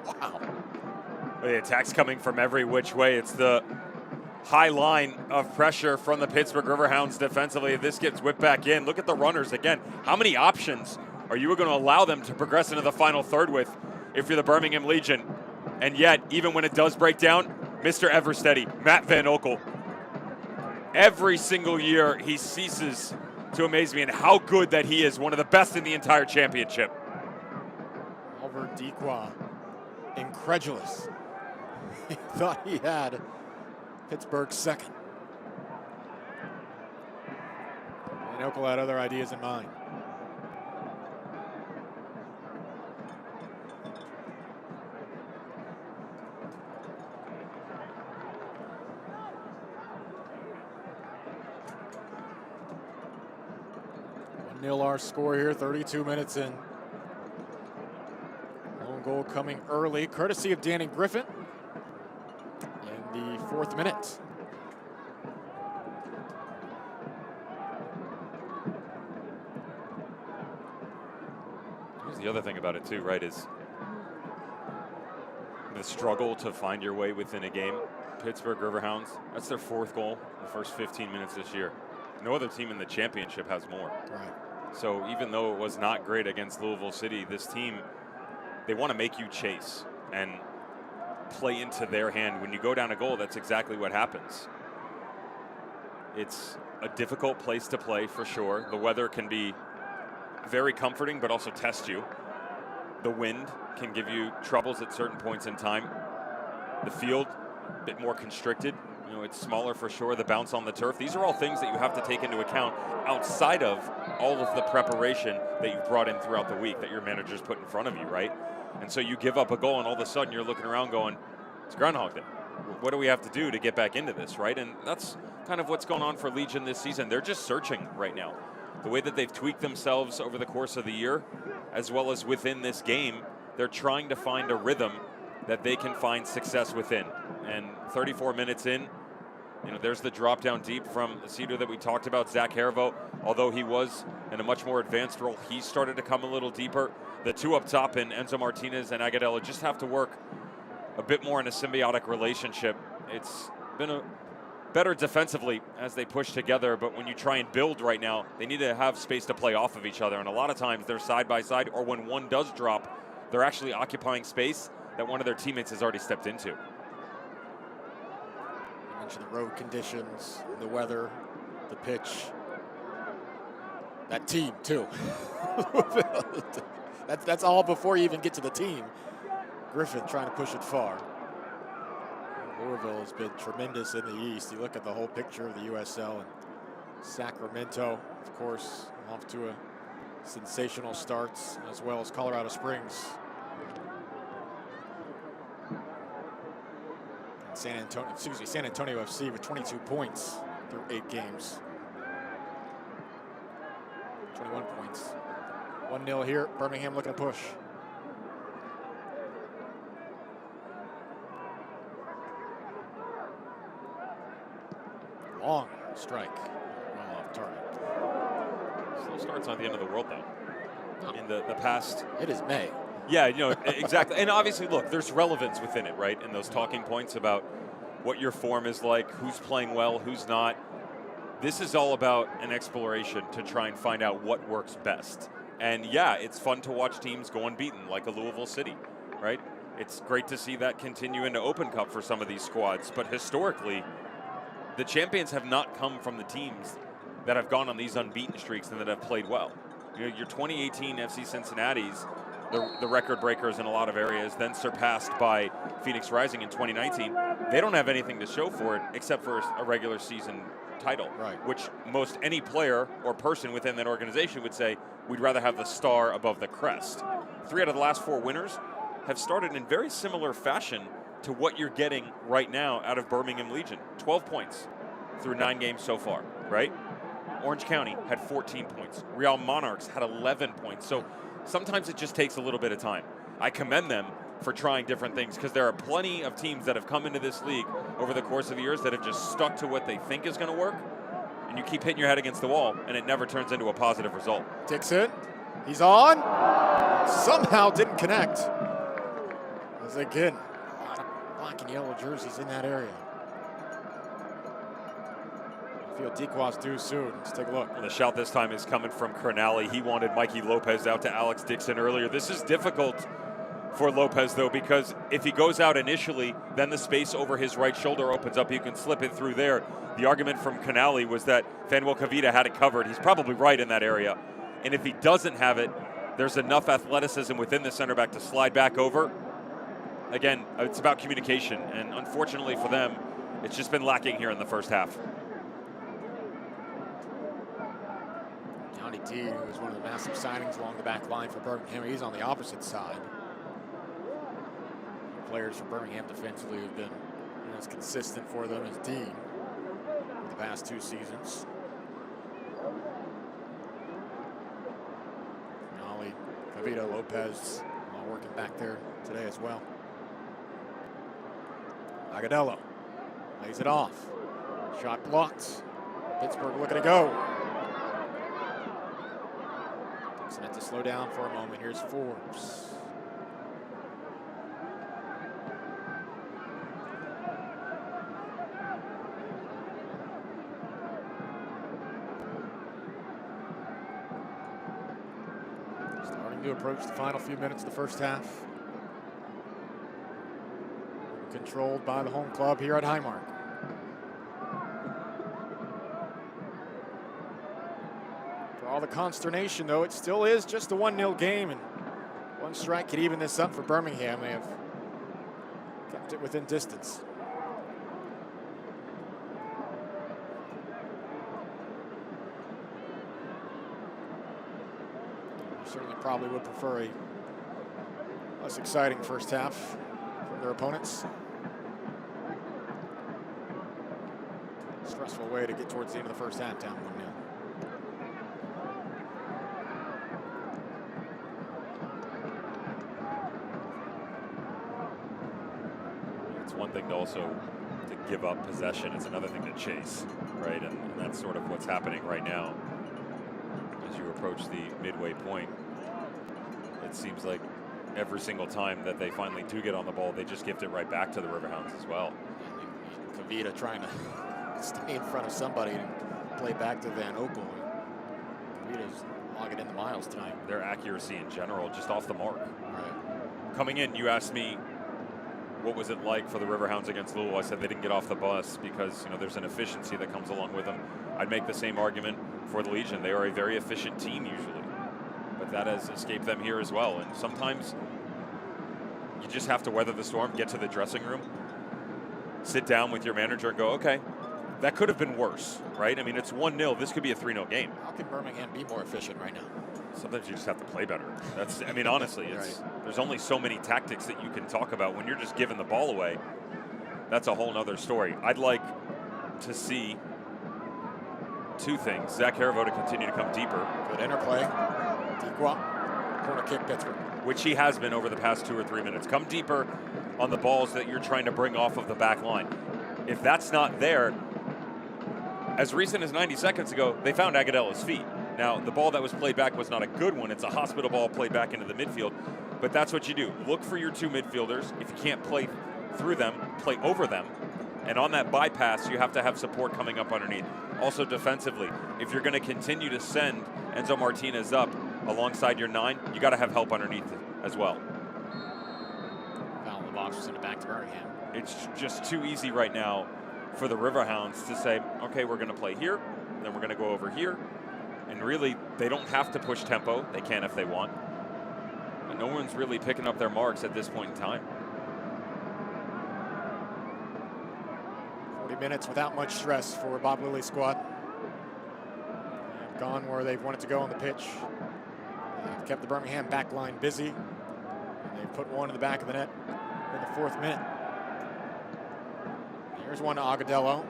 Wow. The attack's coming from every which way. It's the high line of pressure from the Pittsburgh Riverhounds defensively. This gets whipped back in. Look at the runners again. How many options are you going to allow them to progress into the final third with if you're the Birmingham Legion? And yet, even when it does break down, Mr. Eversteady, Matt Van Oekel, every single year he ceases to amaze me in how good that he is, one of the best in the entire championship. Oliver Dikwa, incredulous. He thought he had Pittsburgh's second. And Oekel had other ideas in mind. Our score here, 32 minutes in. Lone goal coming early, courtesy of Danny Griffin in the 4th minute. Here's the other thing about it too, right, is the struggle to find your way within a game. Pittsburgh Riverhounds, that's their 4th goal in the first 15 minutes this year. No other team in the championship has more. Right. So even though it was not great against Louisville City, this team, they want to make you chase and play into their hand. When you go down a goal, that's exactly what happens. It's a difficult place to play for sure. The weather can be very comforting, but also test you. The wind can give you troubles at certain points in time. The field, a bit more constricted. You know, it's smaller for sure, the bounce on the turf. These are all things that you have to take into account outside of all of the preparation that you've brought in throughout the week that your manager's put in front of you, right? And so you give up a goal and all of a sudden you're looking around going, it's Groundhog Day. What do we have to do to get back into this, right? And that's kind of what's going on for Legion this season. They're just searching right now. The way that they've tweaked themselves over the course of the year, as well as within this game, they're trying to find a rhythm that they can find success within. And 34 minutes in, you know, there's the drop down deep from the seater that we talked about, Zach Harivo. Although he was in a much more advanced role, he started to come a little deeper. The 2 up top in Enzo Martinez and Agudelo just have to work a bit more in a symbiotic relationship. It's been a better defensively as they push together, but when you try and build right now, they need to have space to play off of each other, and a lot of times they're side by side, or when one does drop, they're actually occupying space that one of their teammates has already stepped into. You mentioned the road conditions, the weather, the pitch. That team, too. that's all before you even get to the team. Griffin trying to push it far. Louisville has been tremendous in the East. You look at the whole picture of the USL, and Sacramento, of course, off to a sensational start, as well as Colorado Springs. San Antonio FC with 22 points through 8 games. 21 points. 1-0 here. Birmingham looking to push. Long strike. Well off target. Slow starts not the end of the world, though. In the past. It is May. Yeah, you know, exactly. And obviously, look, there's relevance within it, right? In those talking points about what your form is like, who's playing well, who's not. This is all about an exploration to try and find out what works best. And yeah, it's fun to watch teams go unbeaten, like a Louisville City, right? It's great to see that continue into Open Cup for some of these squads. But historically, the champions have not come from the teams that have gone on these unbeaten streaks and that have played well. You know, your 2018 FC Cincinnati's, the record breakers in a lot of areas, then surpassed by Phoenix Rising in 2019. They don't have anything to show for it except for a regular season title, right, which most any player or person within that organization would say, we'd rather have the star above the crest. 3 out of the last 4 winners have started in very similar fashion to what you're getting right now out of Birmingham Legion. 12 points through 9 games so far, right? Orange County had 14 points. Real Monarchs had 11 points. So sometimes it just takes a little bit of time. I commend them for trying different things, because there are plenty of teams that have come into this league over the course of the years that have just stuck to what they think is going to work, and you keep hitting your head against the wall, and it never turns into a positive result. Dixon, he's on. Somehow didn't connect. As again, a lot of black and yellow jerseys in that area. Field Dequas due soon. Let's take a look. The shout this time is coming from Cronali. He wanted Mikey Lopez out to Alex Dixon earlier. This is difficult for Lopez, though, because if he goes out initially, then the space over his right shoulder opens up. You can slip it through there. The argument from Cronali was that Fanuel Kavita had it covered. He's probably right in that area. And if he doesn't have it, there's enough athleticism within the center back to slide back over. Again, it's about communication, and unfortunately for them, it's just been lacking here in the first half. Johnny D, who was one of the massive signings along the back line for Birmingham, he's on the opposite side. Players for Birmingham defensively have been as consistent for them as Dean for the past 2 seasons. Nolly, Cavito, Lopez, all working back there today as well. Agadello lays it off. Shot blocked. Pittsburgh looking to go. Dixon had to slow down for a moment. Here's Forbes. Starting to approach the final few minutes of the first half. Controlled by the home club here at Highmark. For all the consternation, though, it still is just a 1-0 game, and one strike could even this up for Birmingham. They have kept it within distance. Certainly probably would prefer a less exciting first half from their opponents. Stressful way to get towards the end of the first half, down 1-0. It's one thing to also to give up possession. It's another thing to chase, right? And that's sort of what's happening right now. As you approach the midway point, it seems like every single time that they finally do get on the ball, they just gift it right back to the Riverhounds as well. Kavita trying to stay in front of somebody and play back to Van Oekel. Vita's logging in the miles tonight. Their accuracy in general, just off the mark. Right. Coming in, you asked me what was it like for the Riverhounds against Louisville. I said they didn't get off the bus because there's an efficiency that comes along with them. I'd make the same argument for the Legion. They are a very efficient team usually, but that has escaped them here as well. And sometimes you just have to weather the storm, get to the dressing room, sit down with your manager and go, okay, that could have been worse, right? I mean, it's 1-0. This could be a 3-0 game. How can Birmingham be more efficient right now? Sometimes you just have to play better. That's, I mean, honestly, it's, there's only so many tactics that you can talk about. When you're just giving the ball away, that's a whole nother story. I'd like to see two things. Zach Haribo to continue to come deeper. Good interplay. Dequa. Corner kick, Pittsburgh. Which he has been over the past 2 or 3 minutes. Come deeper on the balls that you're trying to bring off of the back line. If that's not there, as recent as 90 seconds ago, they found Agadella's feet. Now, the ball that was played back was not a good one. It's a hospital ball played back into the midfield. But that's what you do. Look for your two midfielders. If you can't play through them, play over them. And on that bypass, you have to have support coming up underneath. Also defensively, if you're going to continue to send Enzo Martinez up alongside your 9, you got to have help underneath as well. Foul in the box, send it back to Birmingham. It's just too easy right now for the Riverhounds to say, okay, we're going to play here, then we're going to go over here. And really, they don't have to push tempo. They can if they want. But no one's really picking up their marks at this point in time. 40 minutes without much stress for Bob Lilly's squad. They've gone where they've wanted to go on the pitch. They've kept the Birmingham back line busy. And they've put one in the back of the net in the 4th minute. Here's one to Agadello.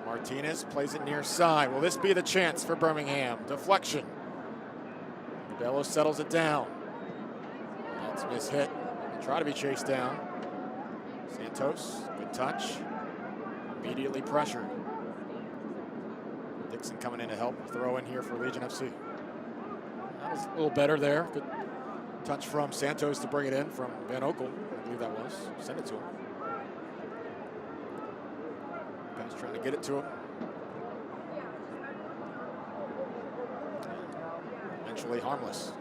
Martinez plays it near side. Will this be the chance for Birmingham? Deflection. Agadello settles it down. That's mishit. They try to be chased down. Santos, good touch. Immediately pressured. Dixon coming in to help throw in here for Legion FC. That was a little better there. Good touch from Santos to bring it in from Van Oekel. I believe that was. Send it to him. Guys trying to get it to him. Eventually harmless.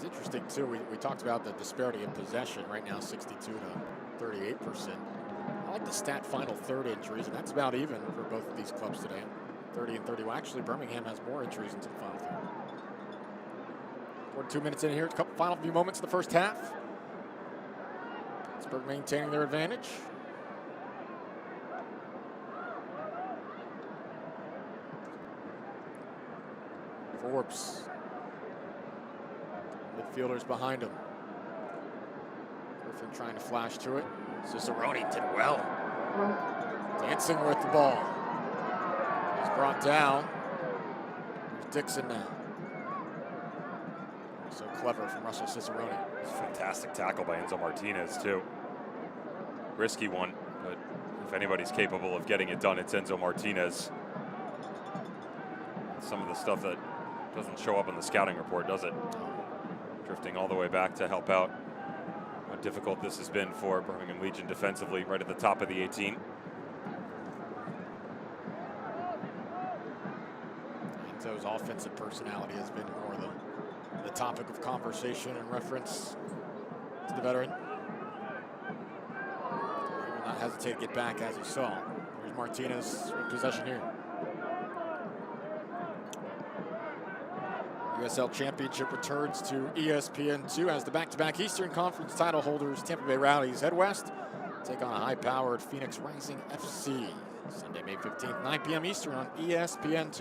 Interesting too, we talked about the disparity in possession. Right now 62 to 38%. I like the stat final third injuries, and that's about even for both of these clubs today. 30 and 30. Well, actually Birmingham has more injuries into the final third. 42 minutes in here, a couple final few moments in the first half. Pittsburgh maintaining their advantage. Forbes. Midfielders behind him. Griffin trying to flash to it. Cicerone did well. Dancing with the ball. He's brought down. There's Dixon now. So clever from Russell Cicerone. Fantastic tackle by Enzo Martinez too. Risky one, but if anybody's capable of getting it done, it's Enzo Martinez. Some of the stuff that doesn't show up in the scouting report, does it? Drifting all the way back to help out. How difficult this has been for Birmingham Legion defensively, right at the top of the 18. Enzo's offensive personality has been more the topic of conversation and reference to the veteran. He will not hesitate to get back, as you saw. Here's Martinez with possession here. USL Championship returns to ESPN2 as the back-to-back Eastern Conference title holders Tampa Bay Rowdies head west, take on a high-powered Phoenix Rising FC. Sunday, May 15th, 9 p.m. Eastern on ESPN2.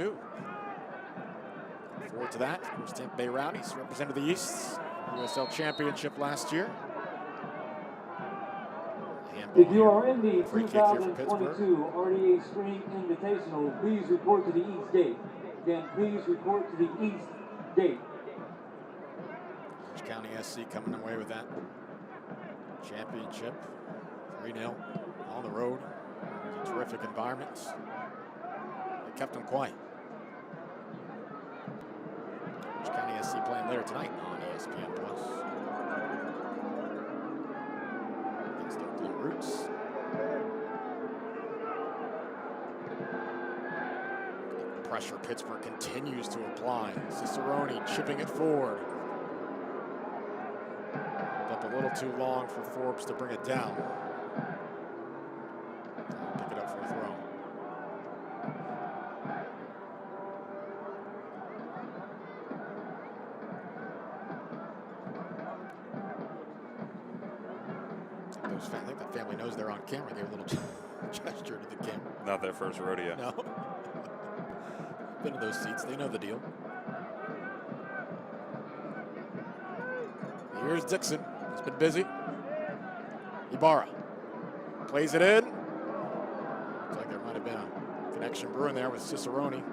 Look forward to that. Of course, Tampa Bay Rowdies represented the East USL Championship last year. If you are in the 2022 RDA Spring Invitational, please report to the East Gate. Again, please report to the East Gate. County SC coming away with that championship. 3-0 on the road. It's a terrific environment. They kept them quiet. Orange County SC playing later tonight on ESPN Plus. Against the Oekel Roots. Pressure Pittsburgh continues to apply. Cicerone chipping it forward. Up a little too long for Forbes to bring it down. Pick it up for a throw. I think that family knows they're on camera. Gave a little gesture to the camera. Not their first rodeo. No. Been in those seats. They know the deal. Here's Dixon. He's been busy. Ibarra plays it in. Looks like there might have been a connection brewing there with Cicerone.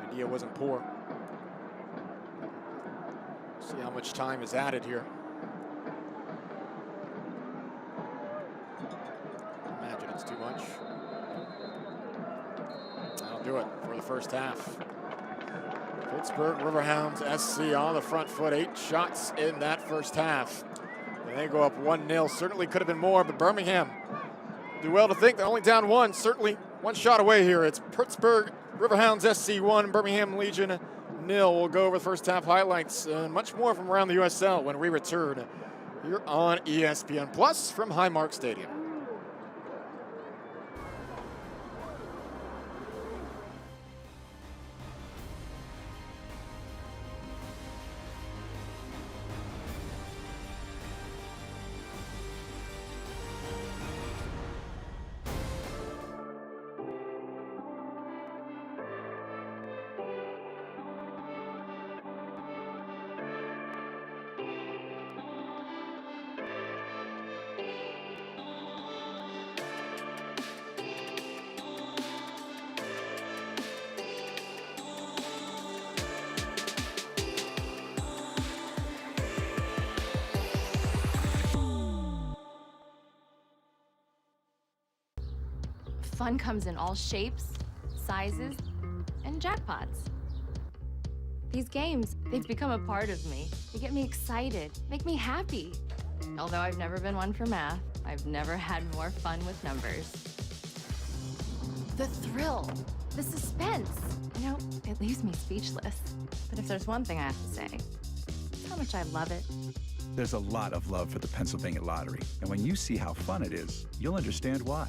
The idea wasn't poor. See how much time is added here. Imagine it's too much. That'll do it for the first half. Pittsburgh Riverhounds SC on the front foot. 8 shots in that first half. And they go up 1-0. Certainly could have been more, but Birmingham do well to think they're only down 1. Certainly 1 shot away here. It's Pittsburgh Riverhounds SC 1, Birmingham Legion 0. We'll go over the first half highlights and much more from around the USL when we return here on ESPN Plus from Highmark Stadium. Fun comes in all shapes, sizes, and jackpots. These games, they've become a part of me. They get me excited, make me happy. Although I've never been one for math, I've never had more fun with numbers. The thrill, the suspense, you know, it leaves me speechless. But if there's one thing I have to say, it's how much I love it. There's a lot of love for the Pennsylvania Lottery, and when you see how fun it is, you'll understand why.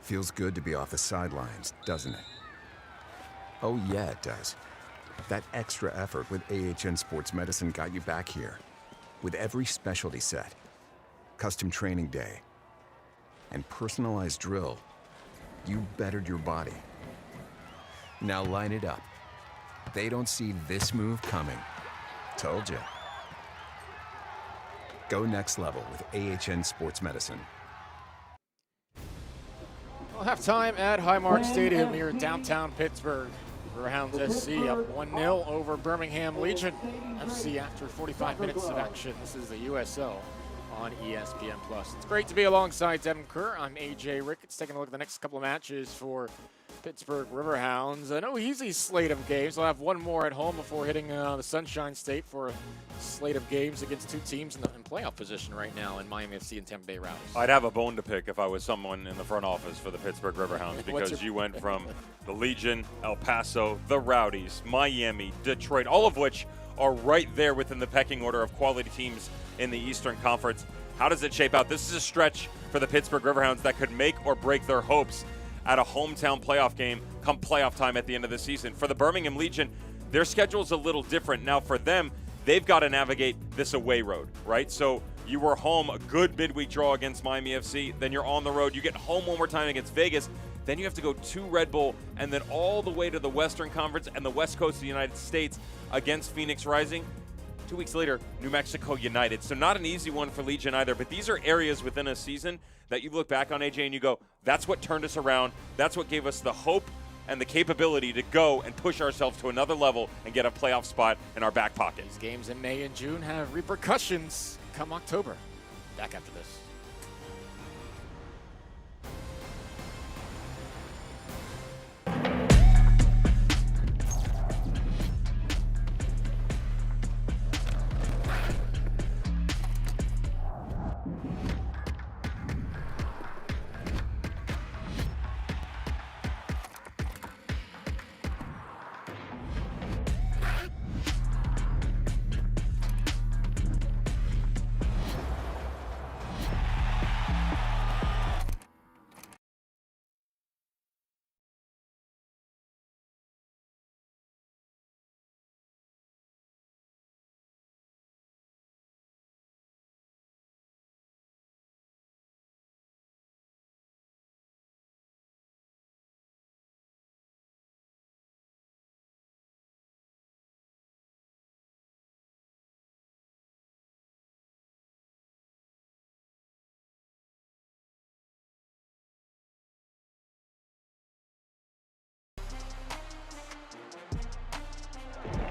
Feels good to be off the sidelines, doesn't it? Oh yeah, it does. That extra effort with AHN Sports Medicine got you back here. With every specialty set, custom training day, and personalized drill, you bettered your body. Now line it up. They don't see this move coming. Told ya. Go next level with AHN Sports Medicine. Well, halftime at Highmark Stadium here in downtown Pittsburgh. Riverhounds SC up 1-0 over Birmingham Legion FC after 45 minutes of action. This is the USL on ESPN Plus. It's great to be alongside Devin Kerr. I'm AJ Ricketts, taking a look at the next couple of matches for Pittsburgh Riverhounds. An easy slate of games. They'll have one more at home before hitting the Sunshine State for a slate of games against 2 teams in playoff position right now in Miami FC and Tampa Bay Rowdies. I'd have a bone to pick if I was someone in the front office for the Pittsburgh Riverhounds because you went from the Legion, El Paso, the Rowdies, Miami, Detroit, all of which are right there within the pecking order of quality teams in the Eastern Conference. How does it shape out? This is a stretch for the Pittsburgh Riverhounds that could make or break their hopes at a hometown playoff game come playoff time at the end of the season. For the Birmingham Legion, Their schedule is a little different. Now for them, they've got to navigate this away road, right? So you were home, a good midweek draw against Miami FC, then you're on the road, you get home one more time against Vegas, then you have to go to Red Bull, and then all the way to the Western Conference and the West Coast of the United States against Phoenix Rising. 2 weeks later, New Mexico United. So not an easy one for Legion either, but these are areas within a season that you look back on, AJ, and you go, that's what turned us around. That's what gave us the hope and the capability to go and push ourselves to another level and get a playoff spot in our back pocket. These games in May and June have repercussions come October. Back after this.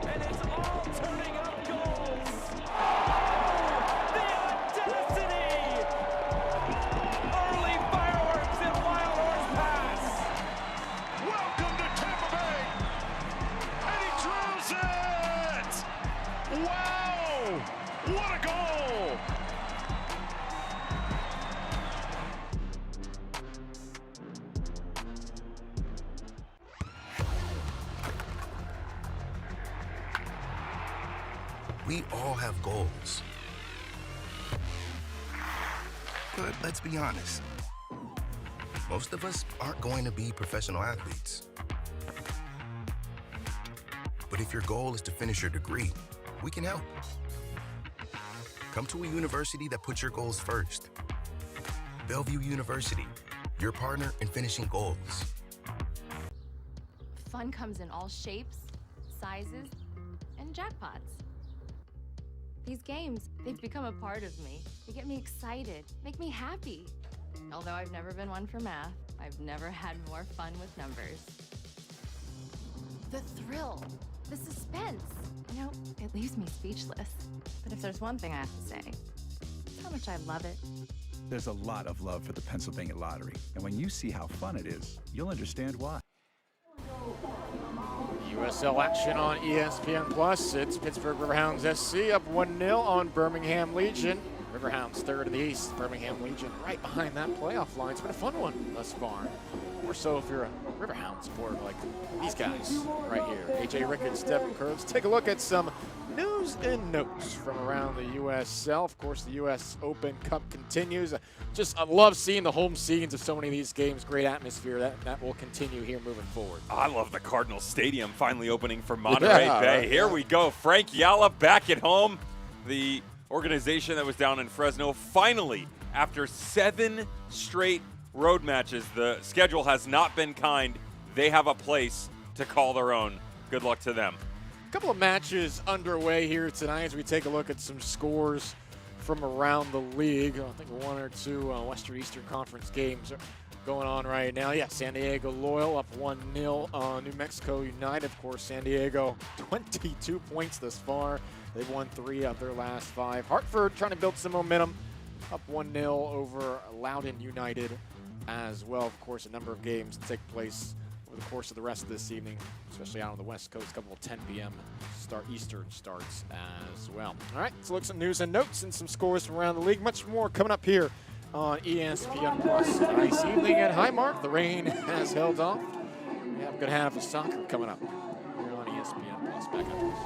And it's all turning up goals. Oh, the audacity! Early fireworks in Wild Horse Pass. Welcome to Tampa Bay. And he drills it. Wow! What a goal! We all have goals. But let's be honest. Most of us aren't going to be professional athletes. But if your goal is to finish your degree, we can help. Come to a university that puts your goals first. Bellevue University, your partner in finishing goals. Fun comes in all shapes, sizes, and jackpots. These games, they've become a part of me. They get me excited, make me happy. Although I've never been one for math, I've never had more fun with numbers. The thrill, the suspense, you know, it leaves me speechless. But if there's one thing I have to say, it's how much I love it. There's a lot of love for the Pennsylvania Lottery, and when you see how fun it is, you'll understand why. USL action on ESPN Plus. It's Pittsburgh Riverhounds SC up 1-0 on Birmingham Legion. Riverhounds third in the East. Birmingham Legion right behind that playoff line. It's been a fun one thus far. More so if you're a Riverhound supporter like these guys right here. AJ Ricketts, Devin Kurtz. Take a look at some news and notes from around the USL. Of course, the US Open Cup continues. I love seeing the home scenes of so many of these games. Great atmosphere. That will continue here moving forward. I love the Cardinal Stadium finally opening for Monterey Bay. Here we go. Frank Yalla back at home. The organization that was down in Fresno finally, after 7 straight road matches, the schedule has not been kind. They have a place to call their own. Good luck to them. A couple of matches underway here tonight as we take a look at some scores from around the league. I think 1 or 2 Western Eastern Conference games are going on right now. Yeah, San Diego Loyal up 1-0 on New Mexico United. Of course, San Diego 22 points thus far. They've won 3 of their last 5. Hartford trying to build some momentum, up 1-0 over Loudoun United as well. Of course, a number of games to take place over the course of the rest of this evening, especially out on the West Coast. A couple of 10 p.m. Eastern starts as well. All right, let's look at some news and notes and some scores from around the league. Much more coming up here on ESPN Plus. Nice evening at Highmark. The rain has held off. We have a good half of soccer coming up here on ESPN Plus. Back after this.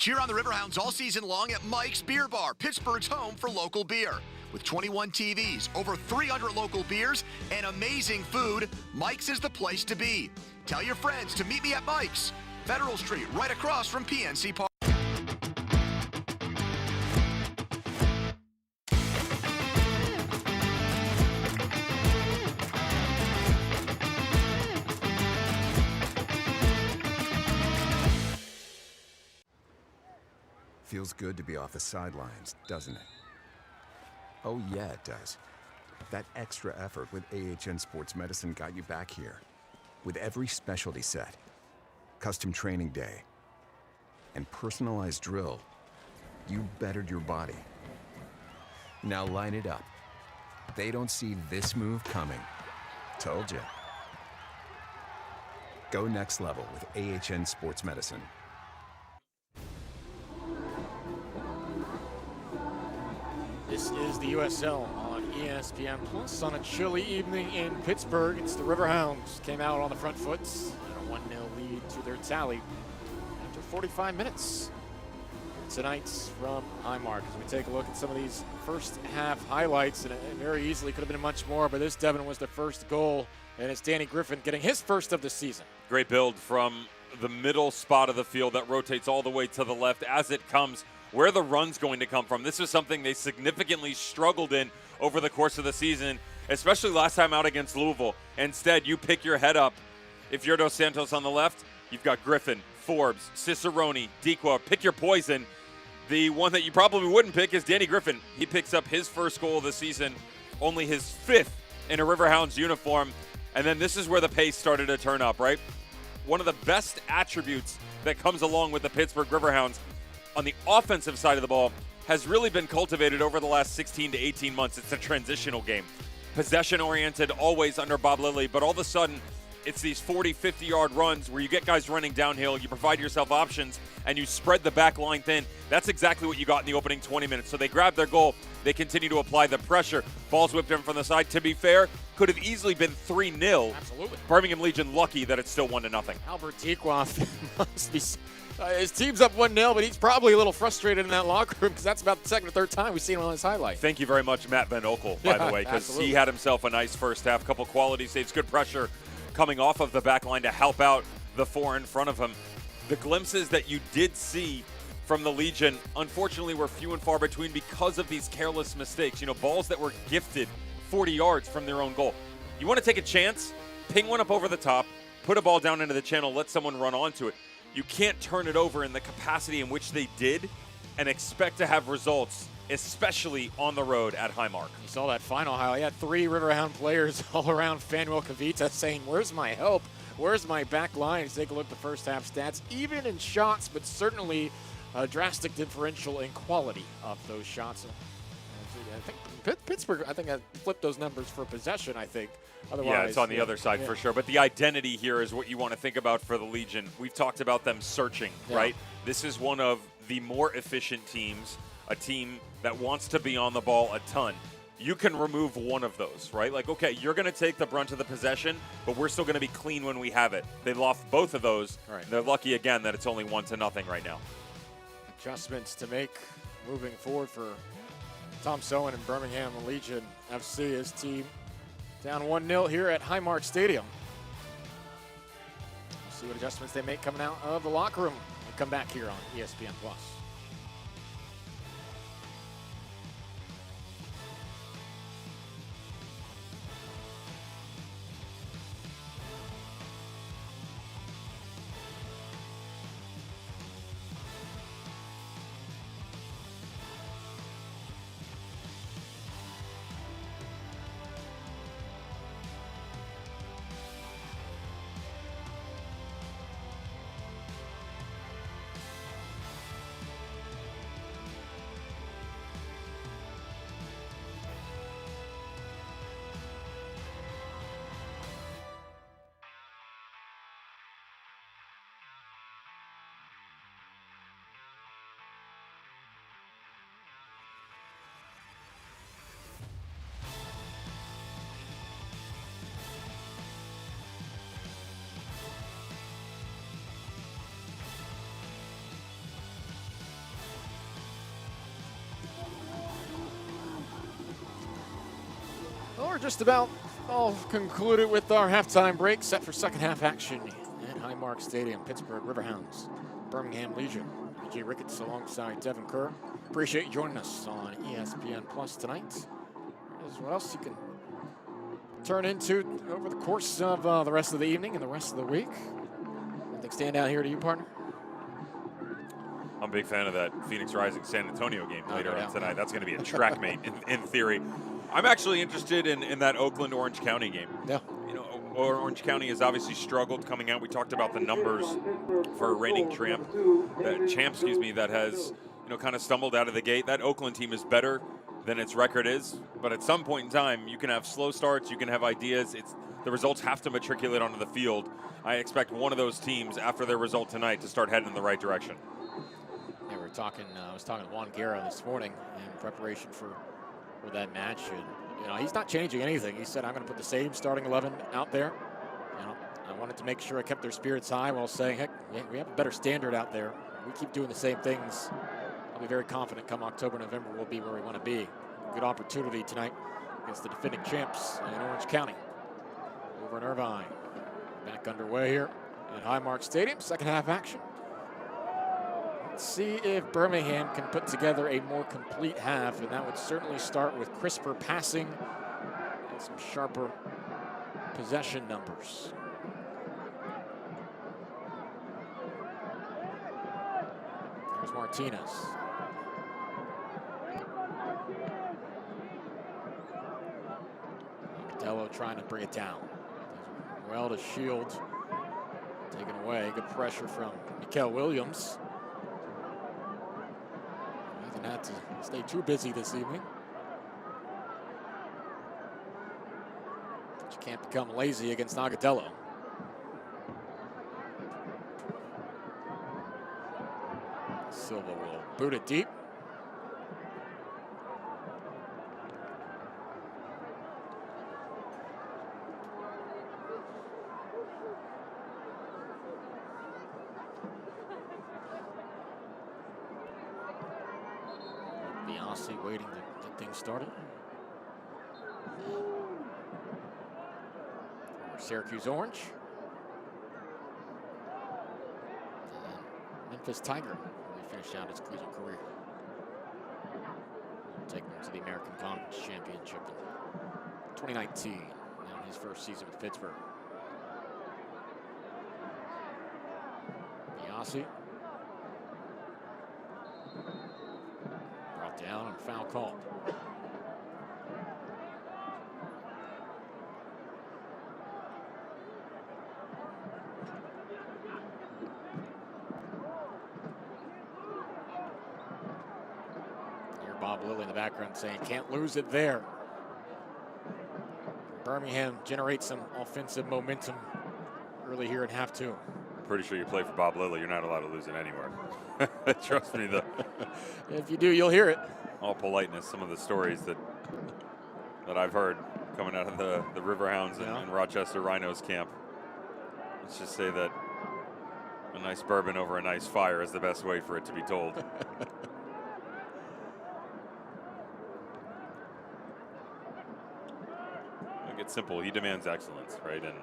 Cheer on the Riverhounds all season long at Mike's Beer Bar, Pittsburgh's home for local beer. With 21 TVs, over 300 local beers, and amazing food, Mike's is the place to be. Tell your friends to meet me at Mike's, Federal Street, right across from PNC Park. Feels good to be off the sidelines, doesn't it? Oh yeah, it does. That extra effort with AHN Sports Medicine got you back here. With every specialty set, custom training day, and personalized drill, you bettered your body. Now line it up. They don't see this move coming. Told ya. Go next level with AHN Sports Medicine. This is the USL on ESPN Plus on a chilly evening in Pittsburgh. It's the Riverhounds. Came out on the front foot and a 1-0 lead to their tally after 45 minutes. Tonight's from Highmark as we take a look at some of these first half highlights, and it very easily could have been much more, but this, Devin, was the first goal, and it's Danny Griffin getting his first of the season. Great build from the middle spot of the field that rotates all the way to the left as it comes. Where the run's going to come from. This is something they significantly struggled in over the course of the season, especially last time out against Louisville. Instead, you pick your head up. If you're Dos Santos on the left, you've got Griffin, Forbes, Cicerone, Dequa. Pick your poison. The one that you probably wouldn't pick is Danny Griffin. He picks up his first goal of the season, only his 5th in a Riverhounds uniform. And then this is where the pace started to turn up, right? One of the best attributes that comes along with the Pittsburgh Riverhounds on the offensive side of the ball has really been cultivated over the last 16 to 18 months. It's a transitional game. Possession-oriented, always under Bob Lilly, but all of a sudden, it's these 40, 50-yard runs where you get guys running downhill, you provide yourself options, and you spread the back line thin. That's exactly what you got in the opening 20 minutes. So they grab their goal. They continue to apply the pressure. Ball's whipped in from the side. To be fair, could have easily been 3-0. Absolutely. Birmingham Legion lucky that it's still 1-0. Albert Dequa must be... his team's up 1-0, but he's probably a little frustrated in that locker room because that's about the second or third time we've seen him on his highlight. Thank you very much, Matt Van Oekel, by the way, because he had himself a nice first half. Couple quality saves, good pressure coming off of the back line to help out the 4 in front of him. The glimpses that you did see from the Legion, unfortunately, were few and far between because of these careless mistakes. You know, balls that were gifted 40 yards from their own goal. You want to take a chance, ping one up over the top, put a ball down into the channel, let someone run onto it. You can't turn it over in the capacity in which they did and expect to have results, especially on the road at Highmark. You saw that final highlight. He had 3 Riverhound players all around Fanuel Kavita saying, where's my help? Where's my back line? Let's take a look at the first half stats. Even in shots, but certainly a drastic differential in quality of those shots. I think Pittsburgh, I flipped those numbers for possession, I think. Otherwise, yeah, it's on the other side for sure. But the identity here is what you want to think about for the Legion. We've talked about them searching, right? This is one of the more efficient teams, a team that wants to be on the ball a ton. You can remove one of those, right? Like, okay, you're going to take the brunt of the possession, but we're still going to be clean when we have it. They lost both of those. Right. They're lucky, again, that it's only 1-0 right now. Adjustments to make moving forward for Tom Sowen and Birmingham Legion FC. His team down 1-0 here at Highmark Stadium. We'll see what adjustments they make coming out of the locker room. We'll come back here on ESPN Plus. Well, we're just about all concluded with our halftime break, set for second half action at Highmark Stadium. Pittsburgh Riverhounds, Birmingham Legion. G. Ricketts alongside Devin Kerr. Appreciate you joining us on ESPN Plus tonight. Here's what else you can turn into over the course of the rest of the evening and the rest of the week. Anything stand out here to you, partner? I'm a big fan of that Phoenix Rising San Antonio game later on tonight. That's going to be a track mate in theory. I'm actually interested in that Oakland Orange County game. Yeah. You know, Orange County has obviously struggled coming out. We talked about the numbers for a reigning champ, that has, you know, kind of stumbled out of the gate. That Oakland team is better than its record is, but at some point in time, you can have slow starts, you can have ideas. The results have to matriculate onto the field. I expect one of those teams after their result tonight to start heading in the right direction. Yeah, we were talking. I was talking to Juan Guerra this morning in preparation for that match, and you know, he's not changing anything. He said, "I'm going to put the same starting 11 out there." You know, I wanted to make sure I kept their spirits high while saying, "Heck, we have a better standard out there. We keep doing the same things. I'll be very confident come October, November, we'll be where we want to be." Good opportunity tonight against the defending champs in Orange County. Over in Irvine. Back underway here at Highmark Stadium. Second half action. Let's see if Birmingham can put together a more complete half, and that would certainly start with crisper passing and some sharper possession numbers. There's Martinez. Dello trying to bring it down. Well to Shield. Taken away. Good pressure from Oekel Williams. He's not to stay too busy this evening. But you can't become lazy against Agadello. Silva will boot it deep. Waiting to get things started. Syracuse Orange. And Memphis Tiger, where he finished out his collegiate career. Take him to the American Conference Championship in 2019. Now his first season with Pittsburgh. Biasi. Down and foul called. Hear Bob Lilly in the background saying, "Can't lose it there." Birmingham generates some offensive momentum early here in half two. I'm pretty sure you play for Bob Lilly, you're not allowed to lose it anywhere. Trust me, if you do, you'll hear it. All politeness, some of the stories that I've heard coming out of the Riverhounds and Rochester Rhinos camp. Let's just say that a nice bourbon over a nice fire is the best way for it to be told. It's simple. He demands excellence, right? And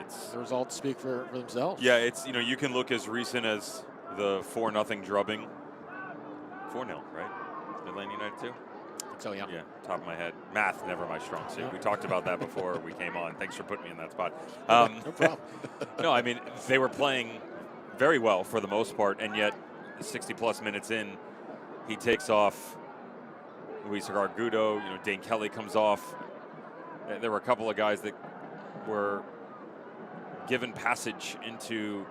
it's the results speak for themselves. Yeah, it's, you know, you can look as recent as the 4-0 drubbing. 4-0, right? Atlanta United too? So yeah. Yeah, top of my head. Math, never my strong suit. No. We talked about that before we came on. Thanks for putting me in that spot. No problem. No, I mean, they were playing very well for the most part, and yet 60-plus minutes in, he takes off Luis Argudo. You know, Dane Kelly comes off. There were a couple of guys that were given passage into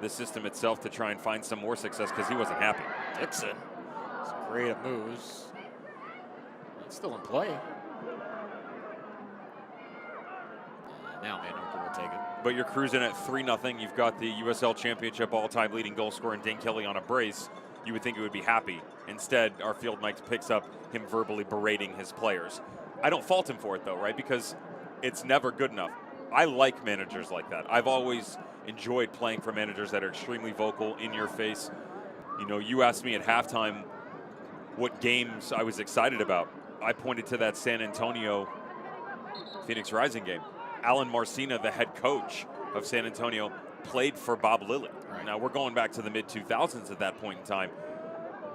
the system itself to try and find some more success because he wasn't happy. Dixon, some creative moves. It's still in play. And now Van Oekel will take it. But you're cruising at 3-0. You've got the USL Championship all-time leading goal scorer in Dane Kelly on a brace. You would think he would be happy. Instead, our field Mike picks up him verbally berating his players. I don't fault him for it, though, right? Because it's never good enough. I like managers like that. I've always enjoyed playing for managers that are extremely vocal, in your face. You know, you asked me at halftime what games I was excited about. I pointed to that San Antonio Phoenix Rising game. Alan Marcina, the head coach of San Antonio, played for Bob Lilly. Right. Now, we're going back to the mid-2000s at that point in time,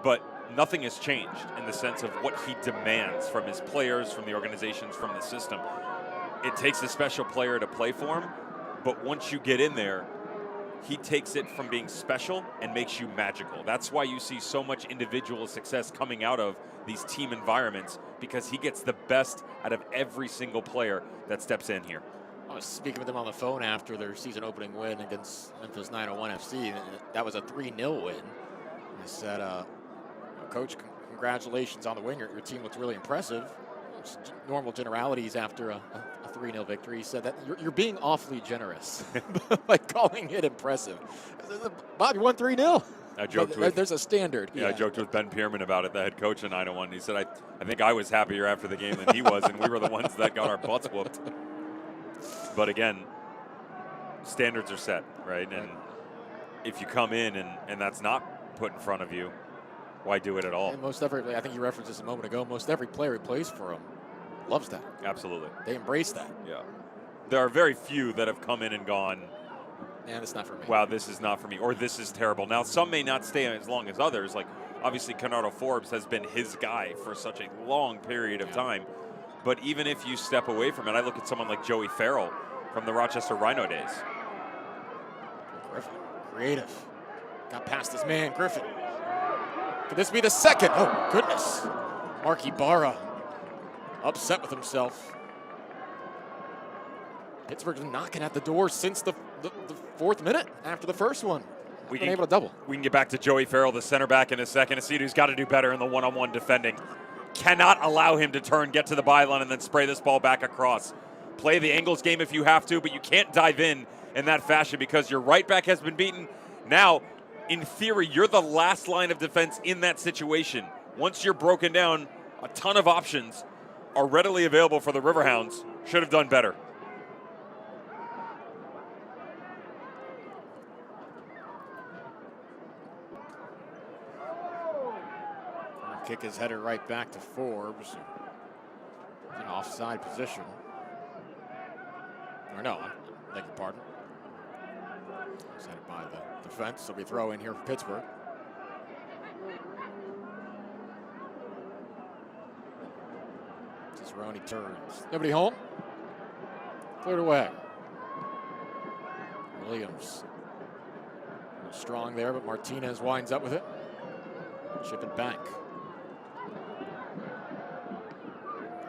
but nothing has changed in the sense of what he demands from his players, from the organizations, from the system. It takes a special player to play for him, but once you get in there, he takes it from being special and makes you magical. That's why you see so much individual success coming out of these team environments, because he gets the best out of every single player that steps in here. I was speaking with him on the phone after their season opening win against Memphis 901 FC, and that was a 3-0 win. I said, Coach, congratulations on the win. Your team looks really impressive. It's normal generalities after a 3-0 victory. He said that you're being awfully generous by calling it impressive. Bob, you won 3-0. I joked with, there's a standard. Yeah, I joked with Ben Pierman about it, the head coach of 901. He said, I think I was happier after the game than he was, and we were the ones that got our butts whooped. But again, standards are set, right? And if you come in and that's not put in front of you, why do it at all? And most every, I think you referenced this a moment ago, most every player who plays for him loves that. Absolutely. They embrace that. Yeah. There are very few that have come in and gone, man, it's not for me. Wow, this is not for me, or this is terrible. Now, some may not stay as long as others. Like, obviously, Canardo Forbes has been his guy for such a long period of time. But even if you step away from it, I look at someone like Joey Farrell from the Rochester Rhino days. Griffin, creative. Got past his man, Griffin. Could this be the second? Oh, goodness. Mark Ibarra upset with himself. Pittsburgh's been knocking at the door since the fourth minute after the first one. We been able to double. We can get back to Joey Farrell, the center back, in a second. A seed who's got to do better in the one-on-one defending. Cannot allow him to turn, get to the byline, and then spray this ball back across. Play the angles game if you have to, but you can't dive in that fashion because your right back has been beaten. Now, in theory, you're the last line of defense in that situation. Once you're broken down, a ton of options are readily available for the Riverhounds. Should have done better. Kick is headed right back to Forbes. An offside position. Or no, I beg your pardon. It's headed by the defense, so we throw in here for Pittsburgh. Cicerone turns. Nobody home. Cleared away. Williams. A little strong there, but Martinez winds up with it. Chip it back.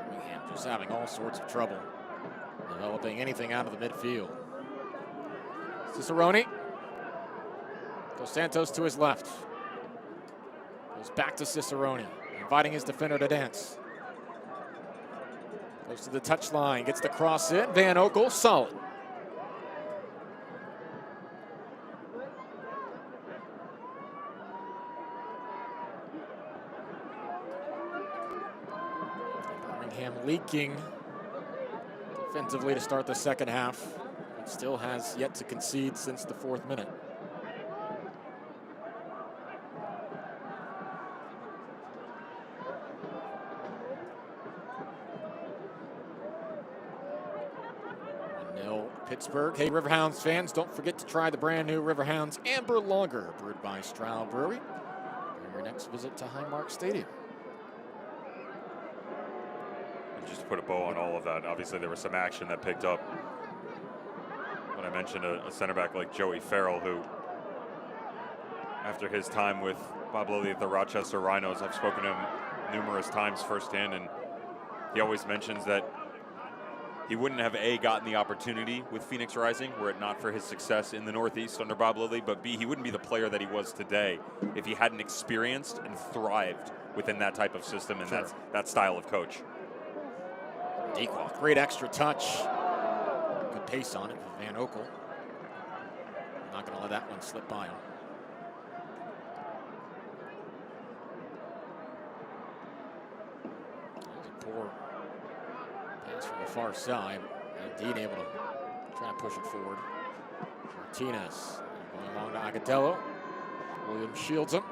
Birmingham just having all sorts of trouble developing anything out of the midfield. Cicerone. Dos Santos to his left. Goes back to Cicerone, inviting his defender to dance. Goes to the touchline, gets the cross in. Van Oekel, solid. Birmingham leaking defensively to start the second half. It still has yet to concede since the fourth minute. Pittsburgh. Hey, Riverhounds fans, don't forget to try the brand new Riverhounds Amber Lager, brewed by Stroud Brewery, during your next visit to Highmark Stadium. And just to put a bow on all of that, obviously there was some action that picked up. When I mentioned a center back like Joey Farrell, who, after his time with Bob Lilly at the Rochester Rhinos, I've spoken to him numerous times firsthand, and he always mentions that he wouldn't have A, gotten the opportunity with Phoenix Rising were it not for his success in the Northeast under Bob Lilly, but B, he wouldn't be the player that he was today if he hadn't experienced and thrived within that type of system and that style of coach. Dequal, great extra touch. Good pace on it for Van Oekel. Not going to let that one slip by him. There's a poor pass from the far side. And Dean able to try to push it forward. Martinez going along to Agatello. Williams shields him.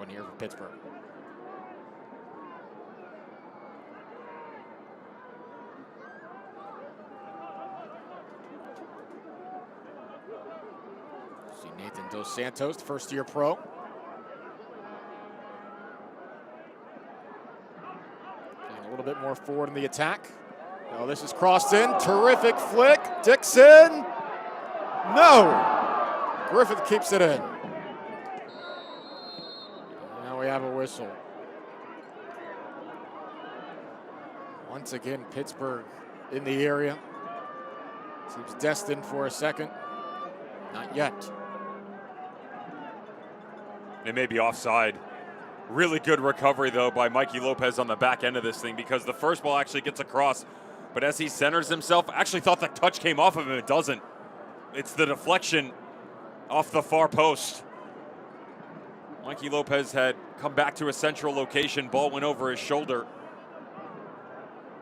one here for Pittsburgh. See Nathan Dos Santos, first-year pro. Playing a little bit more forward in the attack. Oh, this is crossed in. Terrific flick. Dixon. No. Griffith keeps it in. Now we have a whistle. Once again, Pittsburgh in the area. Seems destined for a second. Not yet. It may be offside. Really good recovery, though, by Mikey Lopez on the back end of this thing, because the first ball actually gets across. But as he centers himself, actually thought the touch came off of him. It doesn't. It's the deflection off the far post. Mikey Lopez had come back to a central location. Ball went over his shoulder.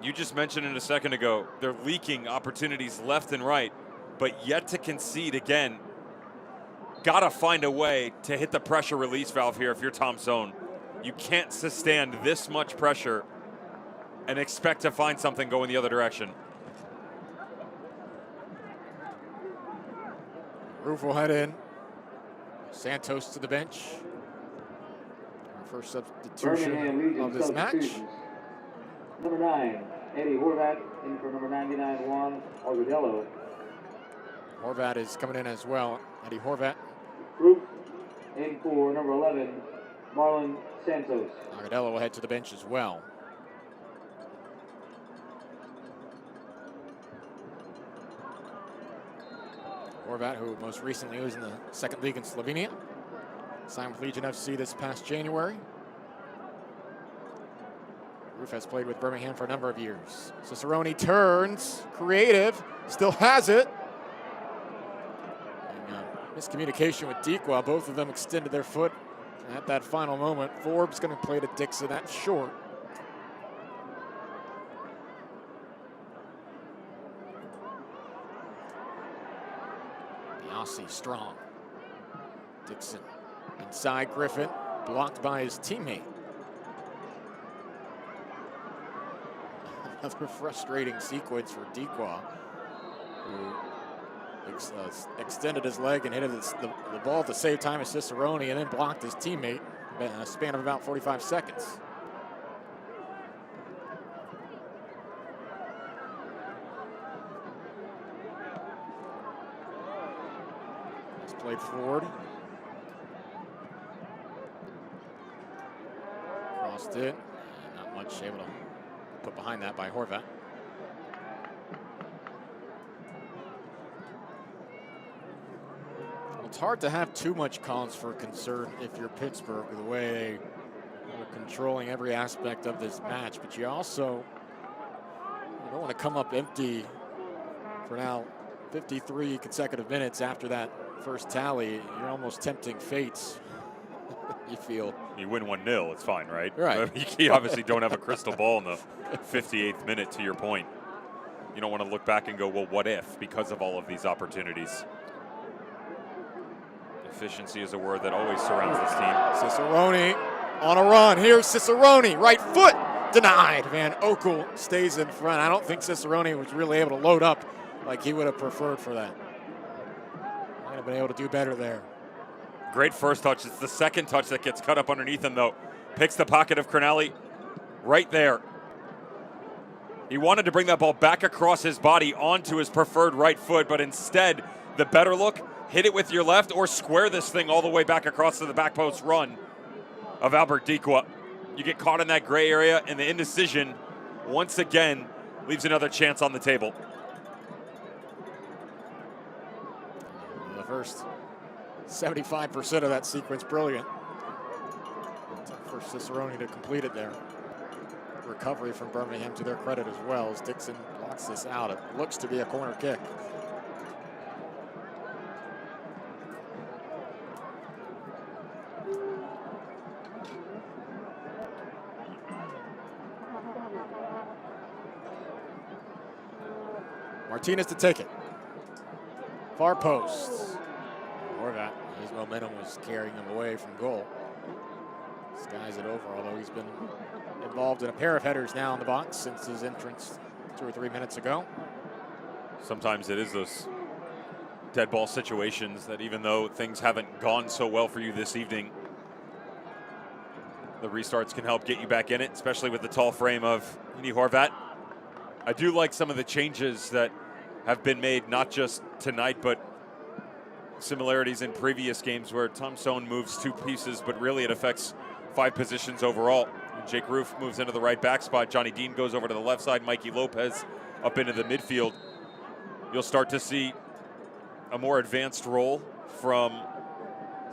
You just mentioned it a second ago. They're leaking opportunities left and right, but yet to concede again. Got to find a way to hit the pressure release valve here if you're Tom Sohn. You can't sustain this much pressure and expect to find something going the other direction. Roof will head in. Santos to the bench. Our first substitution of this match. Number 9, Eddie Horvat, in for number 99, Juan Agudelo. Horvat is coming in as well. Eddie Horvat. Roof, in for number 11, Marlon Santos. Agudelo will head to the bench as well. Horvat, who most recently was in the second league in Slovenia, signed with Legion FC this past January. Roof has played with Birmingham for a number of years. Cicerone turns, creative, still has it. And, miscommunication with Dequa. Both of them extended their foot at that final moment. Forbes going to play to Dixon. That's short. Biasi strong. Dixon inside Griffin, blocked by his teammate. Another frustrating sequence for Dequa, who extended his leg and hit the ball at the same time as Cicerone and then blocked his teammate in a span of about 45 seconds. He's played forward. Crossed it. And not much able to put behind that by Horvat. It's hard to have too much cause for concern if you're Pittsburgh, the way they're controlling every aspect of this match, but you also don't want to come up empty for now 53 consecutive minutes after that first tally. You're almost tempting fates. You feel. You win 1-0, it's fine, right? Right. You obviously don't have a crystal ball in the 58th minute, to your point. You don't want to look back and go, well, what if, because of all of these opportunities. Efficiency is a word that always surrounds this team. Cicerone on a run. Here's Cicerone, right foot denied. Van Oekel stays in front. I don't think Cicerone was really able to load up like he would have preferred for that. Might have been able to do better there. Great first touch. It's the second touch that gets cut up underneath him, though. Picks the pocket of Cronelli right there. He wanted to bring that ball back across his body onto his preferred right foot, but instead, the better look, hit it with your left or square this thing all the way back across to the back post run of Albert Dequa. You get caught in that gray area, and the indecision, once again, leaves another chance on the table. The first 75% of that sequence, brilliant. For Cicerone to complete it there. Recovery from Birmingham to their credit as well, as Dixon blocks this out. It looks to be a corner kick. Martinez to take it. Far post. Horvat, his momentum was carrying him away from goal. skies it over, although he's been involved in a pair of headers now in the box since his entrance 2 or 3 minutes ago. Sometimes it is those dead ball situations that even though things haven't gone so well for you this evening, the restarts can help get you back in it, especially with the tall frame of Uni Horvat. I do like some of the changes that have been made, not just tonight, but similarities in previous games where Tom Stone moves 2 pieces, but really it affects 5 positions overall. Jake Roof moves into the right back spot. Johnny Dean goes over to the left side. Mikey Lopez up into the midfield. You'll start to see a more advanced role from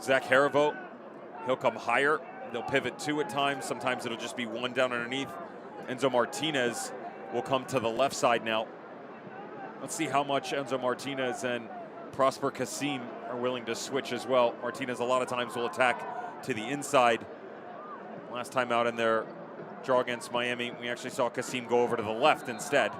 Zach Harivo. He'll come higher. They'll pivot 2 at times. Sometimes it'll just be 1 down underneath. Enzo Martinez will come to the left side now. Let's see how much Enzo Martinez and Prosper Kasim are willing to switch as well. Martinez a lot of times will attack to the inside. Last time out in their draw against Miami, we actually saw Kasim go over to the left instead.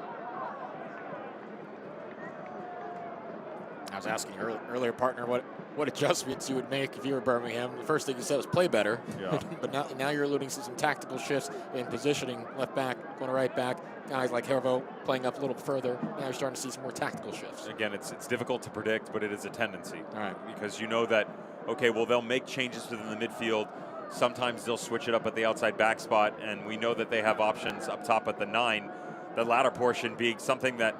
I was asking your earlier partner what adjustments you would make if you were Birmingham. The first thing you said was play better. Yeah. But now you're alluding to some tactical shifts in positioning, left back, going to right back, guys like Harivo playing up a little further. Now you're starting to see some more tactical shifts. Again, it's difficult to predict, but it is a tendency. All right. Because you know that, okay, well, they'll make changes within the midfield. Sometimes they'll switch it up at the outside back spot, and we know that they have options up top at the 9. The latter portion being something that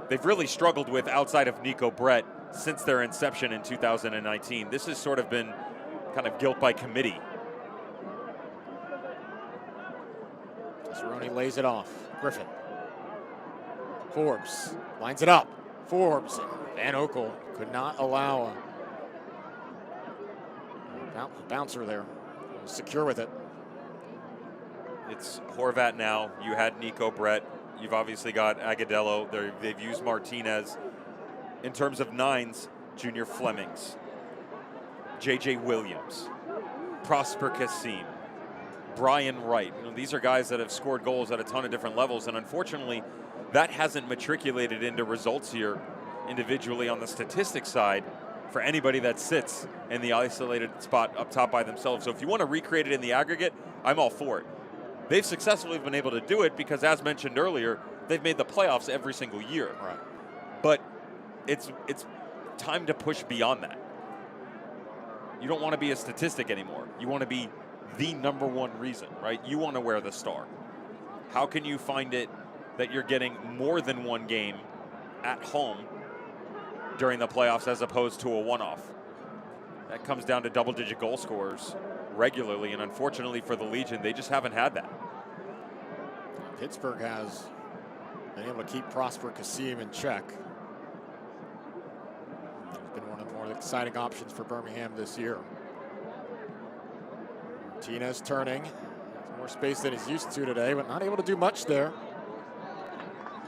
they've really struggled with outside of Nico Brett since their inception in 2019. This has sort of been kind of guilt by committee. Cerrone lays it off. Griffin. Forbes lines it up. Forbes and Van Oekel could not allow a bouncer there. Secure with it. It's Horvat now. You had Nico Brett. You've obviously got Agadello. They've used Martinez. In terms of 9s, Junior Flemings, J.J. Williams, Prosper Kasim, Brian Wright. These are guys that have scored goals at a ton of different levels, and unfortunately, that hasn't matriculated into results here individually on the statistics side for anybody that sits in the isolated spot up top by themselves. So if you want to recreate it in the aggregate, I'm all for it. They've successfully been able to do it because, as mentioned earlier, they've made the playoffs every single year. Right. But it's time to push beyond that. You don't want to be a statistic anymore. You want to be the #1 reason, right? You want to wear the star. How can you find it that you're getting more than 1 game at home during the playoffs as opposed to a one-off? That comes down to double-digit goal scorers regularly, and unfortunately for the Legion, they just haven't had that. Pittsburgh has been able to keep Prosper Kasim in check. He's been one of the more exciting options for Birmingham this year. Martinez turning. Has more space than he's used to today, but not able to do much there.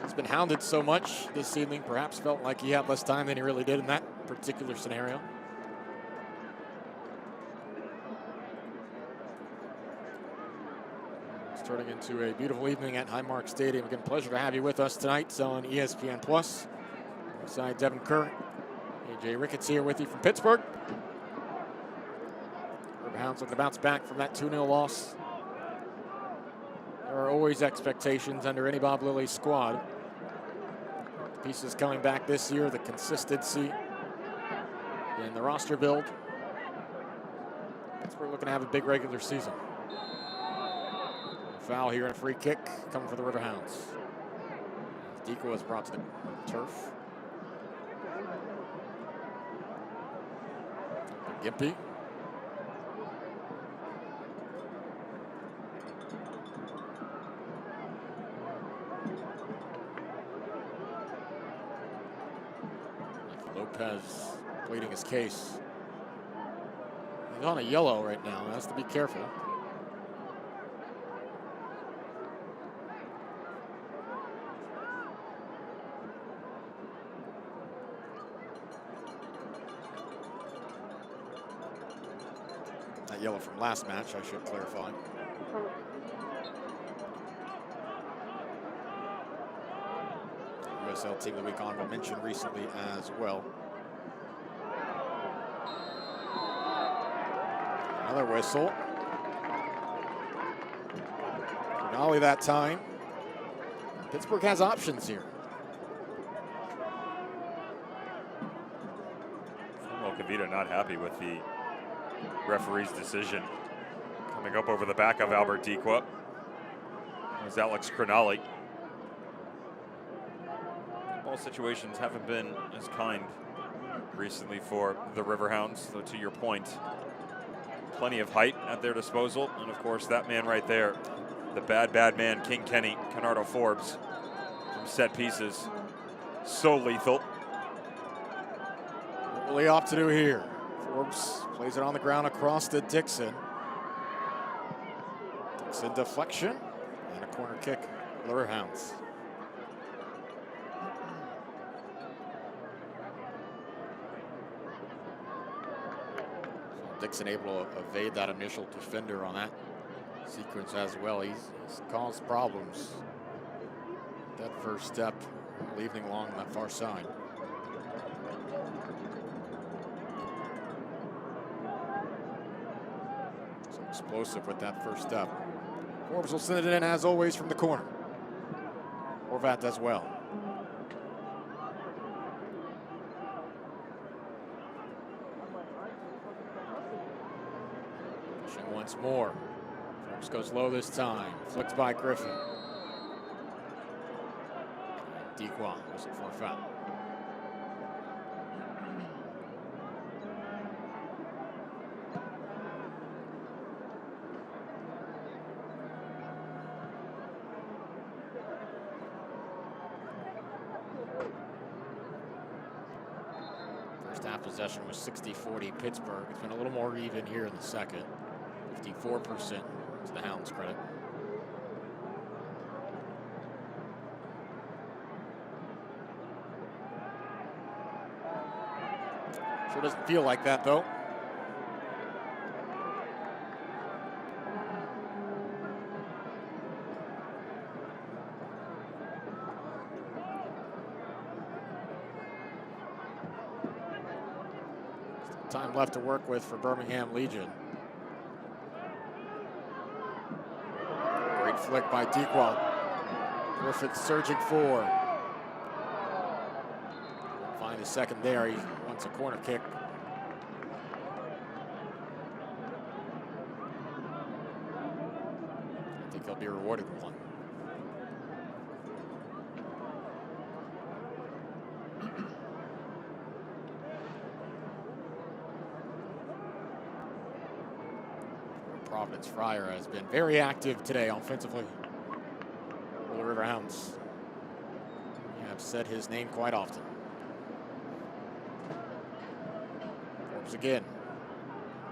He's been hounded so much this evening, perhaps felt like he had less time than he really did in that particular scenario. It's turning into a beautiful evening at Highmark Stadium. Again, pleasure to have you with us tonight on ESPN Plus. Alongside Devin Kerr, AJ Ricketts here with you from Pittsburgh. Riverhounds looking to bounce back from that 2-0 loss. There are always expectations under any Bob Lilly squad. The pieces coming back this year, the consistency in the roster build. Pittsburgh looking to have a big regular season. A foul here and a free kick coming for the Riverhounds. Deco is brought to the turf. Gimpy. Lopez pleading his case. He's on a yellow right now. He has to be careful. That yellow from last match, I should clarify. USL Team of the Week honorable mention recently as well. Another whistle. Volley that time. Pittsburgh has options here. Kavita not happy with the referee's decision. Coming up over the back of Albert Dequa is Alex Cronali. Ball situations haven't been as kind recently for the Riverhounds, though to your point, plenty of height at their disposal. And of course, that man right there, the bad man, King Kenny, Kenardo Forbes, from set pieces, so lethal. What will he opt to do here? Forbes plays it on the ground across to Dixon. Dixon deflection and a corner kick for the Riverhounds. Dixon able to evade that initial defender on that sequence as well. He's caused problems. That first step, leaving along that far side. So explosive with that first step. Forbes will send it in as always from the corner. Horvat as well. Pushing once more. Forbes goes low this time. Flicked by Griffin. Dequa was it for a foul. First half possession was 60-40 Pittsburgh. It's been a little more even here in the second. 54% to the Hounds' credit. Sure doesn't feel like that, though. Still time left to work with for Birmingham Legion. Great flick by Dequa. Griffith surging forward. Find a second there. He wants a corner kick. I think he'll be rewarded with one. Providence Fryer has been very active today offensively for the Riverhounds. You have said his name quite often. Forbes again.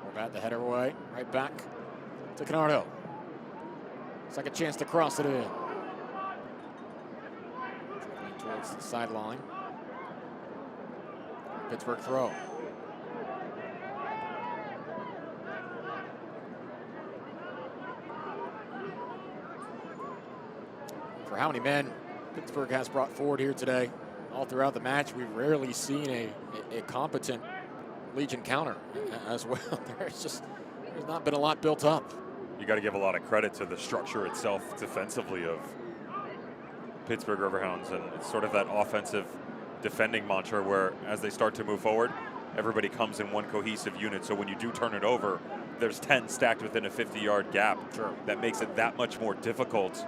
Horvat the header away. Right back to Kenardo. Second chance to cross it in. Towards the sideline. Pittsburgh throw. For how many men Pittsburgh has brought forward here today, all throughout the match, we've rarely seen a competent Legion counter as well. There's not been a lot built up. You got to give a lot of credit to the structure itself defensively of Pittsburgh Riverhounds, and it's sort of that offensive defending mantra where as they start to move forward, everybody comes in one cohesive unit. So when you do turn it over, there's 10 stacked within a 50-yard gap. Sure. That makes it that much more difficult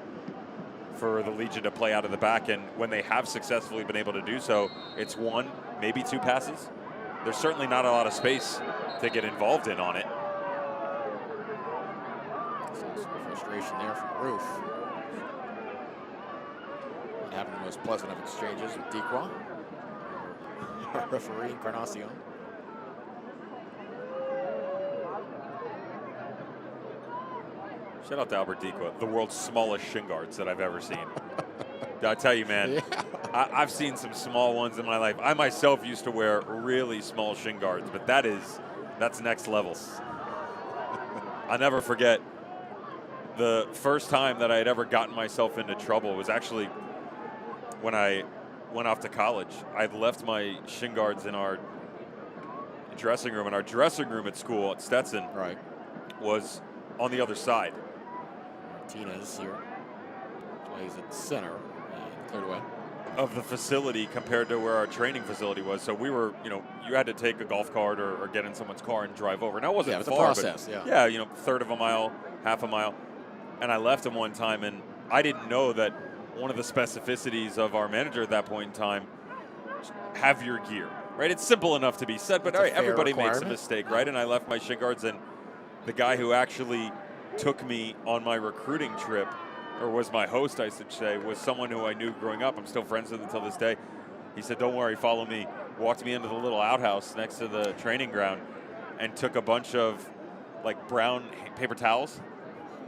for the Legion to play out of the back, and when they have successfully been able to do so, it's one, maybe two passes. There's certainly not a lot of space to get involved in on it. Some frustration there from Ruth. Not having the most pleasant of exchanges with Dequa. Referee Encarnacion. Shout out to Albert Dequa, the world's smallest shin guards that I've ever seen. I tell you, man, Yeah. I've seen some small ones in my life. I myself used to wear really small shin guards, but that's next level. I'll never forget the first time that I had ever gotten myself into trouble was actually when I went off to college. I'd left my shin guards in our dressing room, and our dressing room at school at Stetson Right. was on the other side. Martinez here. Plays at center and cleared away. Of the facility compared to where our training facility was. So we were, you had to take a golf cart or get in someone's car and drive over. Now it wasn't it was far, a process, but yeah, third of a mile, half a mile. And I left him one time, and I didn't know that one of the specificities of our manager at that point in time, have your gear, right? It's simple enough to be said, but all right, everybody makes a mistake, right? And I left my shin guards, and the guy who actually took me on my recruiting trip, or was my host, I should say, was someone who I knew growing up. I'm still friends with until this day. He said, "Don't worry, follow me." Walked me into the little outhouse next to the training ground and took a bunch of like brown paper towels,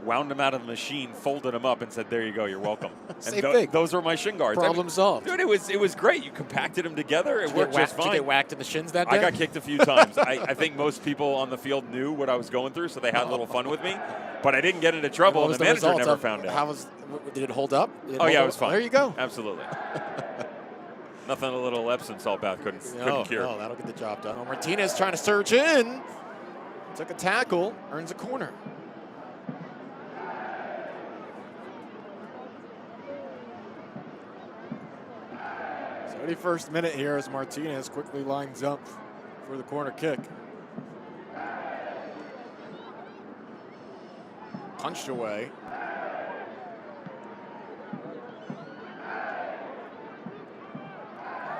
wound them out of the machine, folded them up, and said, "There you go, you're welcome." Same thing. Those were my shin guards. Problem solved. Dude, it was great. You compacted them together. It worked just fine. Did you get whacked in the shins that day? I got kicked a few times. I think most people on the field knew what I was going through, so they had a little fun with me. But I didn't get into trouble, and the manager never found out. Did it hold up? It was fine. There you go. Absolutely. Nothing a little Epsom salt bath couldn't cure. No, that'll get the job done. Martinez trying to surge in. Took a tackle, earns a corner. First minute here as Martinez quickly lines up for the corner kick. Punched away.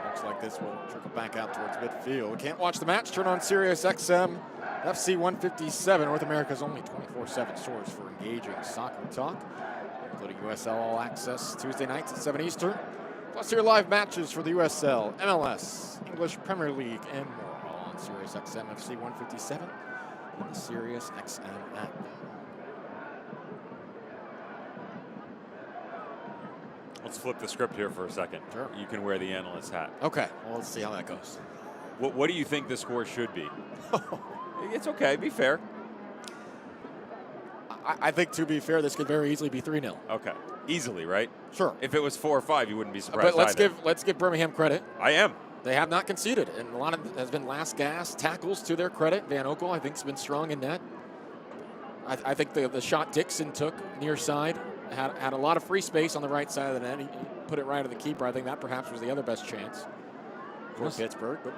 Looks like this will trickle back out towards midfield. Can't watch the match? Turn on Sirius XM FC 157, North America's only 24/7 source for engaging soccer talk, including USL All Access Tuesday nights at 7 Eastern. Plus your live matches for the USL, MLS, English Premier League, and more, all on Sirius XM FC 157 and the Sirius XM app. Let's flip the script here for a second. Sure. You can wear the analyst hat. Okay, well, let's see how that goes. What do you think the score should be? It's okay, be fair. I think, to be fair, this could very easily be 3-0. Okay. Easily, right? Sure. If it was 4 or 5, you wouldn't be surprised. But let's give Birmingham credit. I am. They have not conceded, and a lot of has been last gas tackles to their credit. Van Oekel, I think, has been strong in that. I think the shot Dixon took near side had a lot of free space on the right side of the net. He put it right to the keeper. I think that perhaps was the other best chance for Pittsburgh. But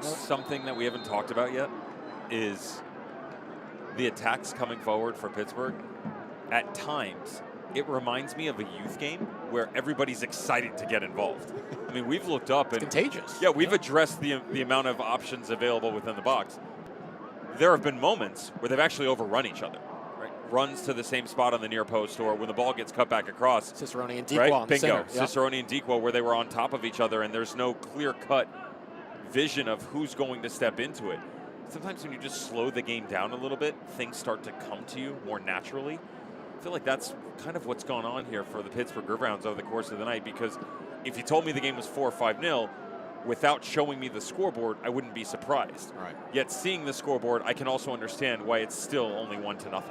something that we haven't talked about yet is the attacks coming forward for Pittsburgh. At times, it reminds me of a youth game where everybody's excited to get involved. I mean, we've looked up and contagious. Yeah, we've addressed the amount of options available within the box. There have been moments where they've actually overrun each other. Right? Runs to the same spot on the near post, or when the ball gets cut back across. Cicerone and Dequan, right? on the Bingo. center. Yep. Cicerone and Dequan, where they were on top of each other, and there's no clear-cut vision of who's going to step into it. Sometimes when you just slow the game down a little bit, things start to come to you more naturally. I feel like that's kind of what's gone on here for the Pittsburgh Riverhounds over the course of the night, because if you told me the game was 4 or 5-0, without showing me the scoreboard, I wouldn't be surprised. Right. Yet seeing the scoreboard, I can also understand why it's still only 1-0.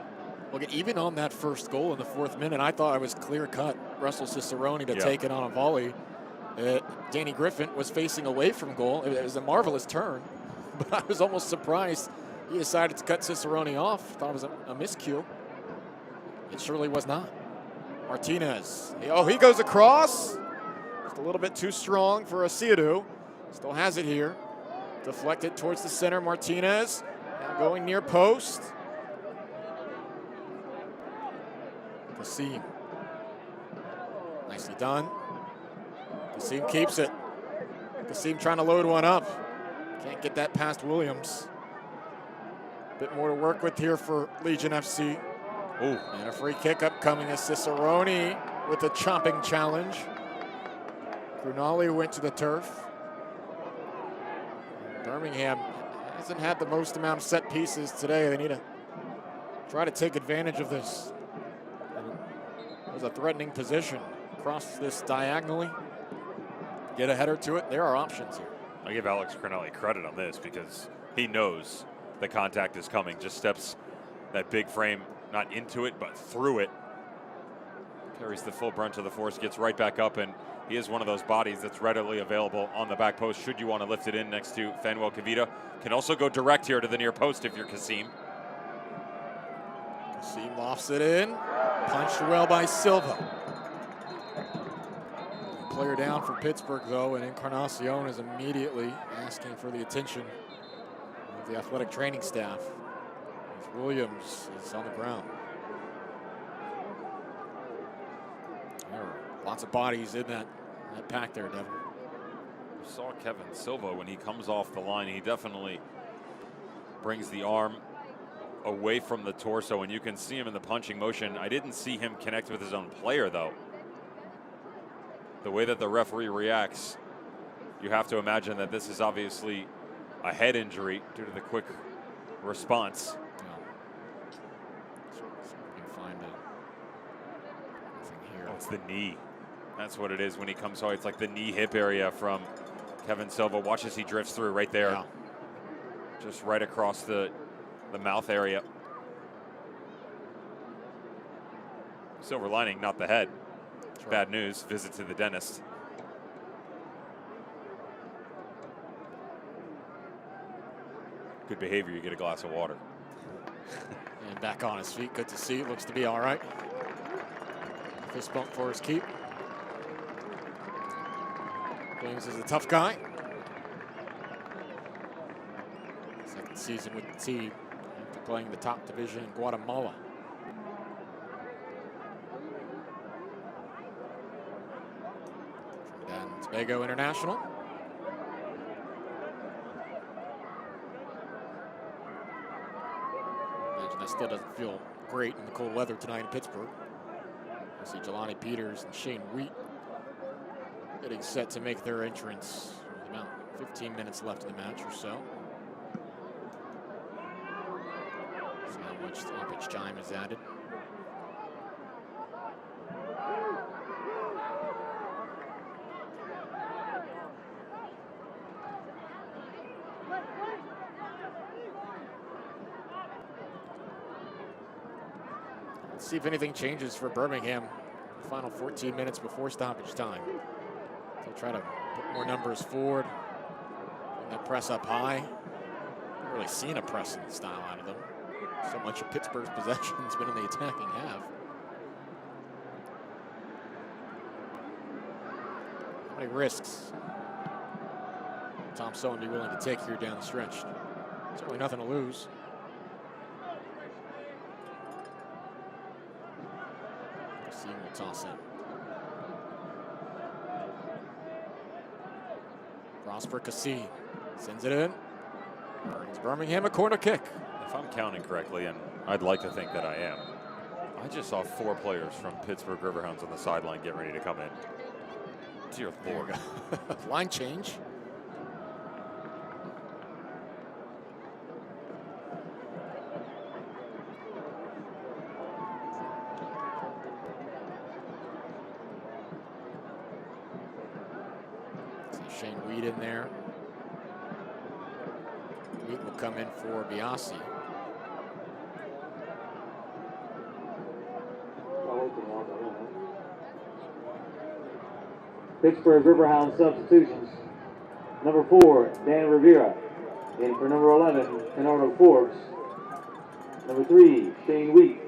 Well, even on that first goal in the 4th minute, I thought it was clear-cut Russell Cicerone to take it on a volley. Danny Griffin was facing away from goal. It was a marvelous turn, but I was almost surprised he decided to cut Cicerone off. Thought it was a miscue. It surely was not. Martinez. Oh, he goes across. Just a little bit too strong for Asiadu. Still has it here. Deflected towards the center. Martinez now going near post. Kasim. Nicely done. Kasim keeps it. Kasim trying to load one up. Can't get that past Williams. Bit more to work with here for Legion FC. Ooh. And a free kick upcoming as Cicerone with a chomping challenge. Brunali went to the turf. Birmingham hasn't had the most amount of set pieces today. They need to try to take advantage of this. There's a threatening position. Cross this diagonally. Get a header to it. There are options here. I give Alex Cronelli credit on this because he knows the contact is coming. Just steps that big frame, not into it, but through it. Carries the full brunt of the force, gets right back up, and he is one of those bodies that's readily available on the back post should you want to lift it in next to Fanuel Kavita. Can also go direct here to the near post if you're Kasim. Kasim lofts it in. Punched well by Silva. player down for Pittsburgh, though, and Encarnacion is immediately asking for the attention of the athletic training staff. As Williams is on the ground. There are lots of bodies in that pack there, Devin. You saw Kevin Silva when he comes off the line. He definitely brings the arm away from the torso, and you can see him in the punching motion. I didn't see him connect with his own player, though. The way that the referee reacts, you have to imagine that this is obviously a head injury due to the quick response. Yeah. So we can find anything here. Oh, it's the knee. That's what it is when he comes out. It's like the knee-hip area from Kevin Silva. Watch as he drifts through right there. Yeah. Just right across the mouth area. Silver lining, not the head. Sure. Bad news, visit to the dentist. Good behavior, you get a glass of water. And back on his feet, good to see. Looks to be all right. Fist bump for his keep. Williams is a tough guy. Second season with the team after playing the top division in Guatemala. Trinidad and Tobago International. Imagine that still doesn't feel great in the cold weather tonight in Pittsburgh. I see Jelani Peters and Shane Wheat getting set to make their entrance. About 15 minutes left in the match or so. See how much stoppage time is added. Let's see if anything changes for Birmingham. The final 14 minutes before stoppage time. They'll try to put more numbers forward. Bring that press up high. Haven't really seen a pressing style out of them. So much of Pittsburgh's possession has been in the attacking half. How many risks Tom Sullen be willing to take here down the stretch? Certainly nothing to lose. Cassie will toss in. Prosper Cassie sends it in. Earns Birmingham a corner kick. If I'm counting correctly, and I'd like to think that I am, I just saw 4 players from Pittsburgh Riverhounds on the sideline get ready to come in. Dear Lord. Line change. See Shane Wheat in there. Wheat will come in for Biasi. Pittsburgh Riverhounds substitutions. Number 4, Dan Rivera. In for number 11, Bernardo Forbes. Number 3, Shane Wheat.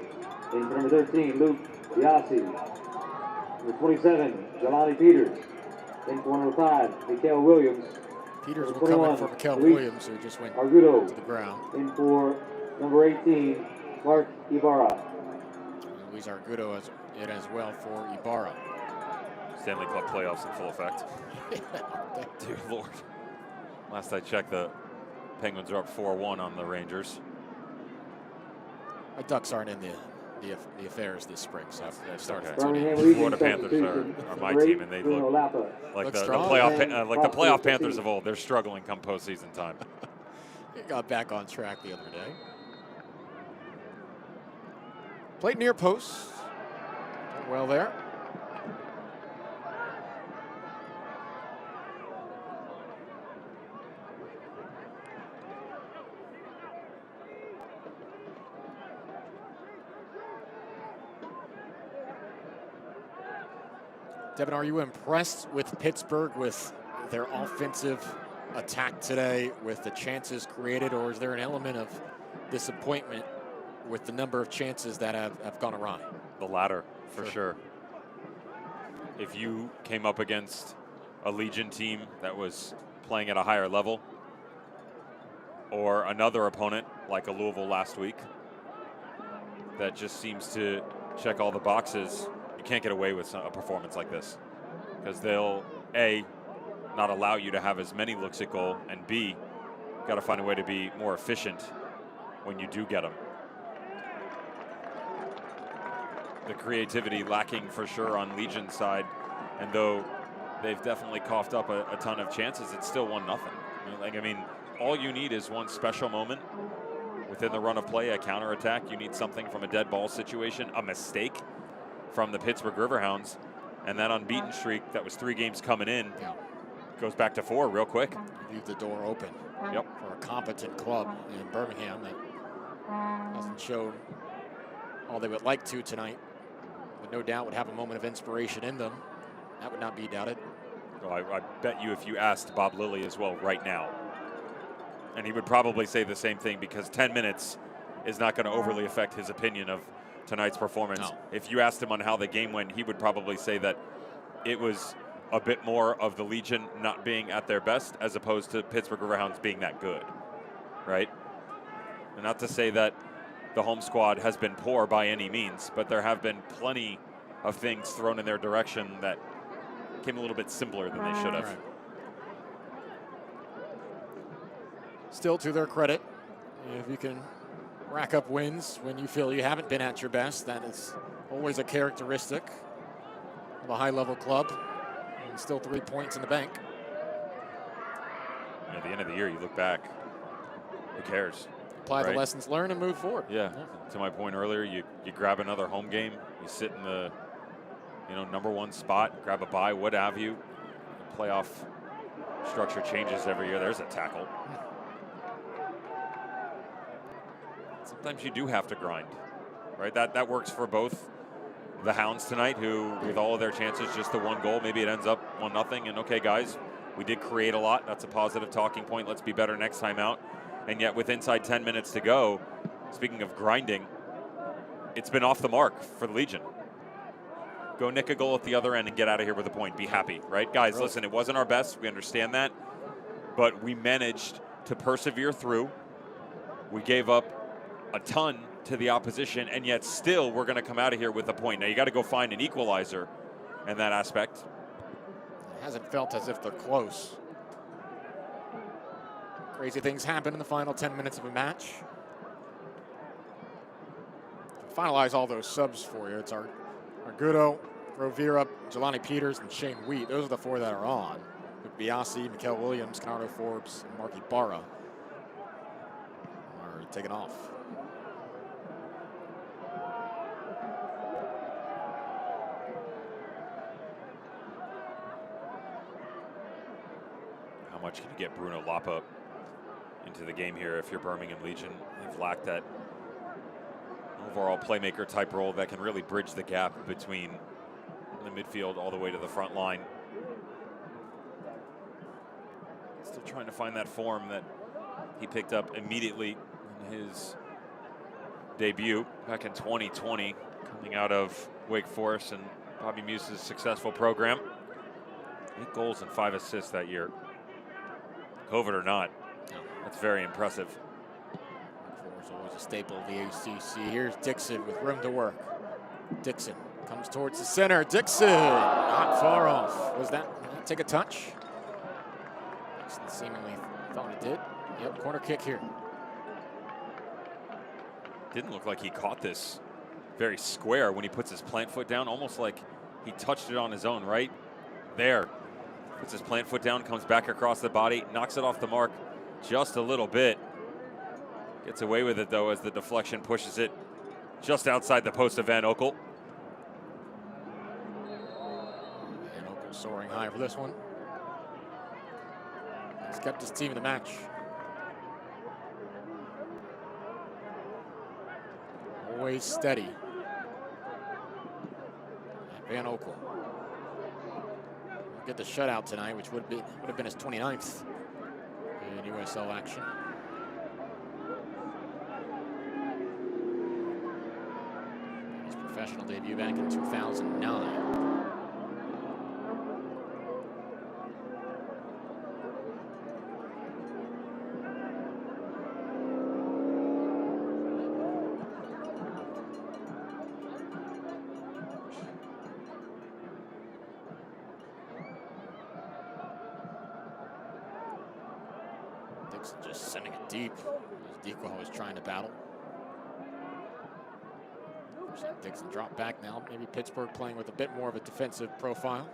In for number 13, Luke Biasi. Number 27, Jelani Peters. In for number 5, Oekel Williams. Peters number will come in 21, for Oekel Luis Williams, who just went Argudo. to the ground. In for number 18, Mark Ibarra. Luis Argudo is in as well for Ibarra. Stanley Cup playoffs in full effect. Dear Lord. Last I checked, the Penguins are up 4-1 on the Rangers. My Ducks aren't in the affairs this spring, so I've started to tune Birmingham in. Legion Florida Panthers are my team, and they Bruno look Lapa. like Look the strong. playoff Panthers of old. They're struggling come postseason time. He got back on track the other day. Played near post. Well there. Devin, are you impressed with Pittsburgh, with their offensive attack today, with the chances created, or is there an element of disappointment with the number of chances that have gone awry? The latter, for sure. if you came up against a Legion team that was playing at a higher level, or another opponent like a Louisville last week that just seems to check all the boxes, you can't get away with a performance like this, because they'll, A, not allow you to have as many looks at goal, and B, got to find a way to be more efficient when you do get them. The creativity lacking for sure on Legion's side, and though they've definitely coughed up a ton of chances, it's still 1-0. I mean, all you need is one special moment within the run of play, a counterattack. You need something from a dead ball situation, a mistake from the Pittsburgh Riverhounds, and that unbeaten streak that was 3 games coming in goes back to 4 real quick. Leave the door open for a competent club in Birmingham that hasn't shown all they would like to tonight, but no doubt would have a moment of inspiration in them. That would not be doubted. Well, I bet you if you asked Bob Lilly as well right now, and he would probably say the same thing, because 10 minutes is not going to overly affect his opinion of tonight's performance. No. If you asked him on how the game went, he would probably say that it was a bit more of the Legion not being at their best as opposed to Pittsburgh Riverhounds being that good, right? And not to say that the home squad has been poor by any means, but there have been plenty of things thrown in their direction that came a little bit simpler than they should have. Right. Still, to their credit, if you can rack up wins when you feel you haven't been at your best, that is always a characteristic of a high-level club. And still 3 points in the bank. At the end of the year, you look back, who cares? Apply the lessons learned and move forward. Yeah. To my point earlier, you grab another home game, you sit in the #1 spot, grab a bye, what have you. The playoff structure changes every year. There's a tackle. Sometimes you do have to grind, right? That works for both the Hounds tonight, who, with all of their chances, just the 1 goal, maybe it ends up 1-0, and okay, guys, we did create a lot. That's a positive talking point. Let's be better next time out. And yet, with inside 10 minutes to go, speaking of grinding, it's been off the mark for the Legion. Go nick a goal at the other end and get out of here with a point. Be happy, right? Guys, listen, it wasn't our best. We understand that. But we managed to persevere through. We gave up a ton to the opposition, and yet still we're going to come out of here with a point. Now, you got to go find an equalizer in that aspect. It hasn't felt as if they're close. Crazy things happen in the final 10 minutes of a match. To finalize all those subs for you, it's Argudo, Rovira, Jelani Peters, and Shane Wheat. Those are the 4 that are on. With Biasi, Mikael Williams, Conrado Forbes, and Marky Barra are taken off. How much can you get Bruno Lapa into the game here if you're Birmingham Legion? They've lacked that overall playmaker type role that can really bridge the gap between the midfield all the way to the front line. Still trying to find that form that he picked up immediately in his debut back in 2020, coming out of Wake Forest and Bobby Muse's successful program. 8 goals and 5 assists that year. COVID or not, that's very impressive. Wake Forest always a staple of the ACC. Here's Dixon with room to work. Dixon comes towards the center. Dixon, not far off. Was that, take a touch? Dixon seemingly thought it did. Yep, corner kick here. Didn't look like he caught this very square when he puts his plant foot down, almost like he touched it on his own right there. Puts his plant foot down, comes back across the body, knocks it off the mark just a little bit. Gets away with it, though, as the deflection pushes it just outside the post of Van Oekel. Van Oekel soaring high for this one. He's kept his team in the match. Always steady. Van Oekel. Get the shutout tonight, which would have been his 29th in USL action. His professional debut back in 2009. Dixon just sending it deep as Dequan was trying to battle. Dixon dropped back now. Maybe Pittsburgh playing with a bit more of a defensive profile.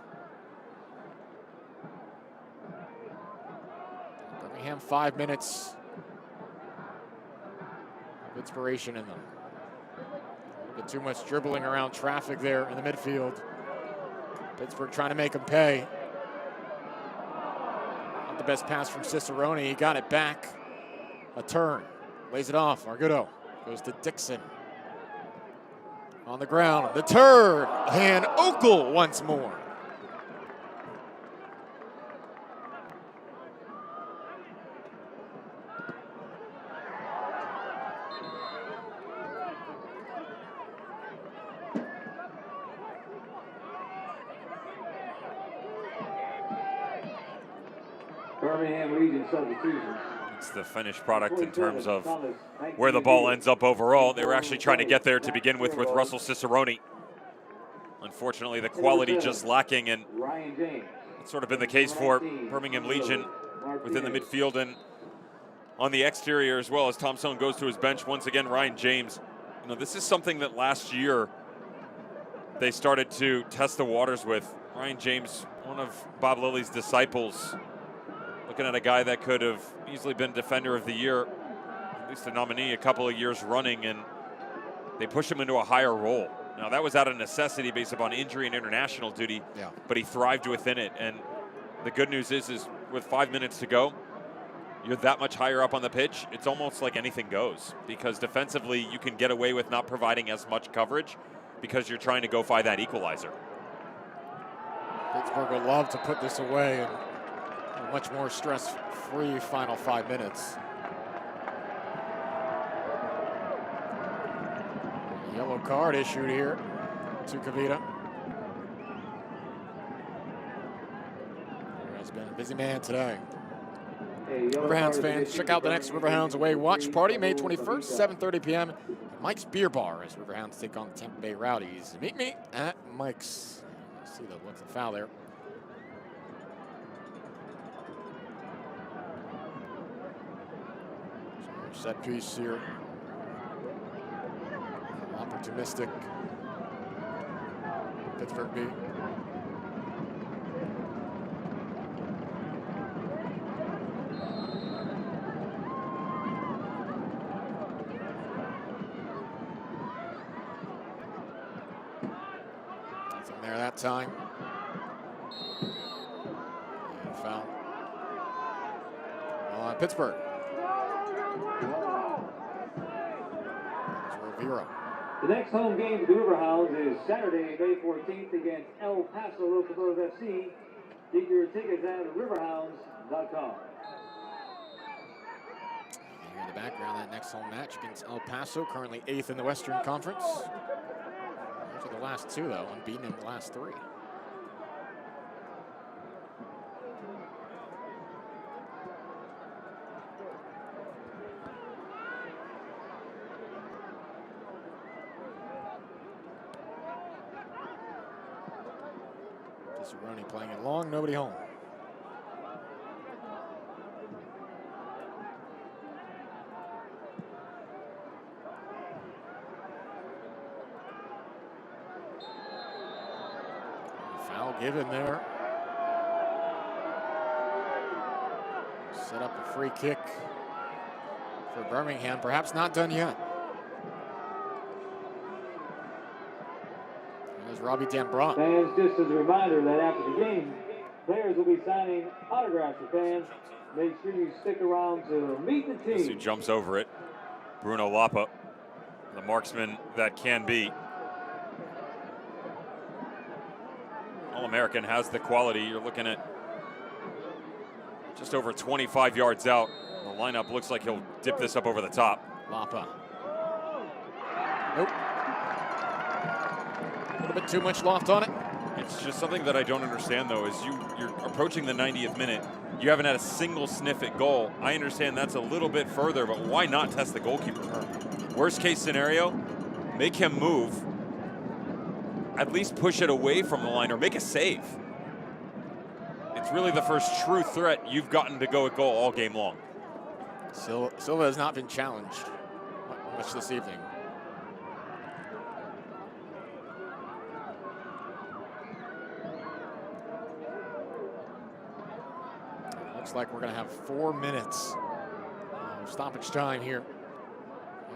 Birmingham 5 minutes of inspiration in them. A bit too much dribbling around traffic there in the midfield. Pittsburgh trying to make him pay. Not the best pass from Cicerone. He got it back. A turn. Lays it off. Argudo goes to Dixon. On the ground. The turn. And Oekel once more. Birmingham Region Substitutions. It's the finished product in terms of where the ball ends up overall. They were actually trying to get there to begin with Russell Cicerone. Unfortunately, the quality just lacking, and it's sort of been the case for Birmingham Legion within the midfield and on the exterior as well, as Tom Sohn goes to his bench. Once again, Ryan James. You know, this is something that last year they started to test the waters with. Ryan James, one of Bob Lilly's disciples, looking at a guy that could have easily been Defender of the Year, at least a nominee a couple of years running, and they pushed him into a higher role. Now, that was out of necessity based upon injury and international duty, but he thrived within it. And the good news is with 5 minutes to go, you're that much higher up on the pitch, it's almost like anything goes, because defensively you can get away with not providing as much coverage because you're trying to go find that equalizer. Pittsburgh would love to put this away and a much more stress-free final 5 minutes. Yellow card issued here to Kavita. He has been a busy man today. Riverhounds fans, check out the next Riverhounds away watch party, May 21st, 7:30 p.m. at Mike's Beer Bar as Riverhounds take on the Tampa Bay Rowdies. Meet me at Mike's. See the look of the foul there. Set piece here. Opportunistic. Pittsburgh B. Nothing there that time. And foul on Pittsburgh. The next home game for the Riverhounds is Saturday, May 14th against El Paso Locomotive FC. Get your tickets at riverhounds.com. Here in the background, that next home match against El Paso, currently 8th in the Western Conference. Those are the last two, though, unbeaten in the last three. Cicerone playing it long, nobody home. Foul given there. Set up a free kick for Birmingham, perhaps not done yet. There's Robbie Dambrot. Fans, just as a reminder that after the game, players will be signing autographs for fans. Make sure you stick around to meet the team. This who jumps over it, Bruno Lapa, the marksman that can be. All-American has the quality. You're looking at just over 25 yards out. The lineup looks like he'll dip this up over the top. Lapa. Nope. A little bit too much loft on it. It's just something that I don't understand, though, is you're approaching the 90th minute. You haven't had a single sniff at goal. I understand that's a little bit further, but why not test the goalkeeper? Worst case scenario, make him move. At least push it away from the line or make a save. It's really the first true threat you've gotten to go at goal all game long. Silva has not been challenged much this evening. Looks like we're going to have 4 minutes of stoppage time here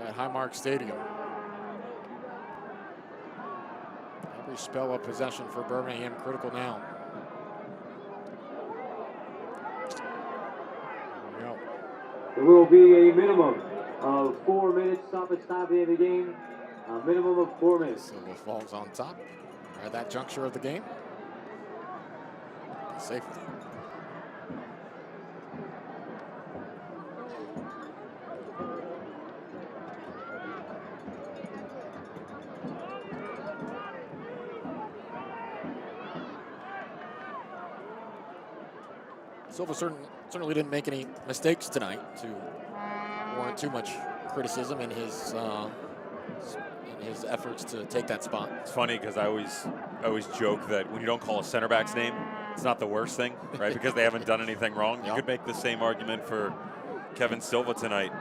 at Highmark Stadium. Every spell of possession for Birmingham critical now. There we go. There will be a minimum of 4 minutes stoppage time at the end of the game. A minimum of 4 minutes. Silva falls on top at that juncture of the game. Safety. Silva certainly didn't make any mistakes tonight to warrant too much criticism in his efforts to take that spot. It's funny because I always joke that when you don't call a center back's name, it's not the worst thing, right? Because they haven't done anything wrong. You could make the same argument for Kevin Silva tonight.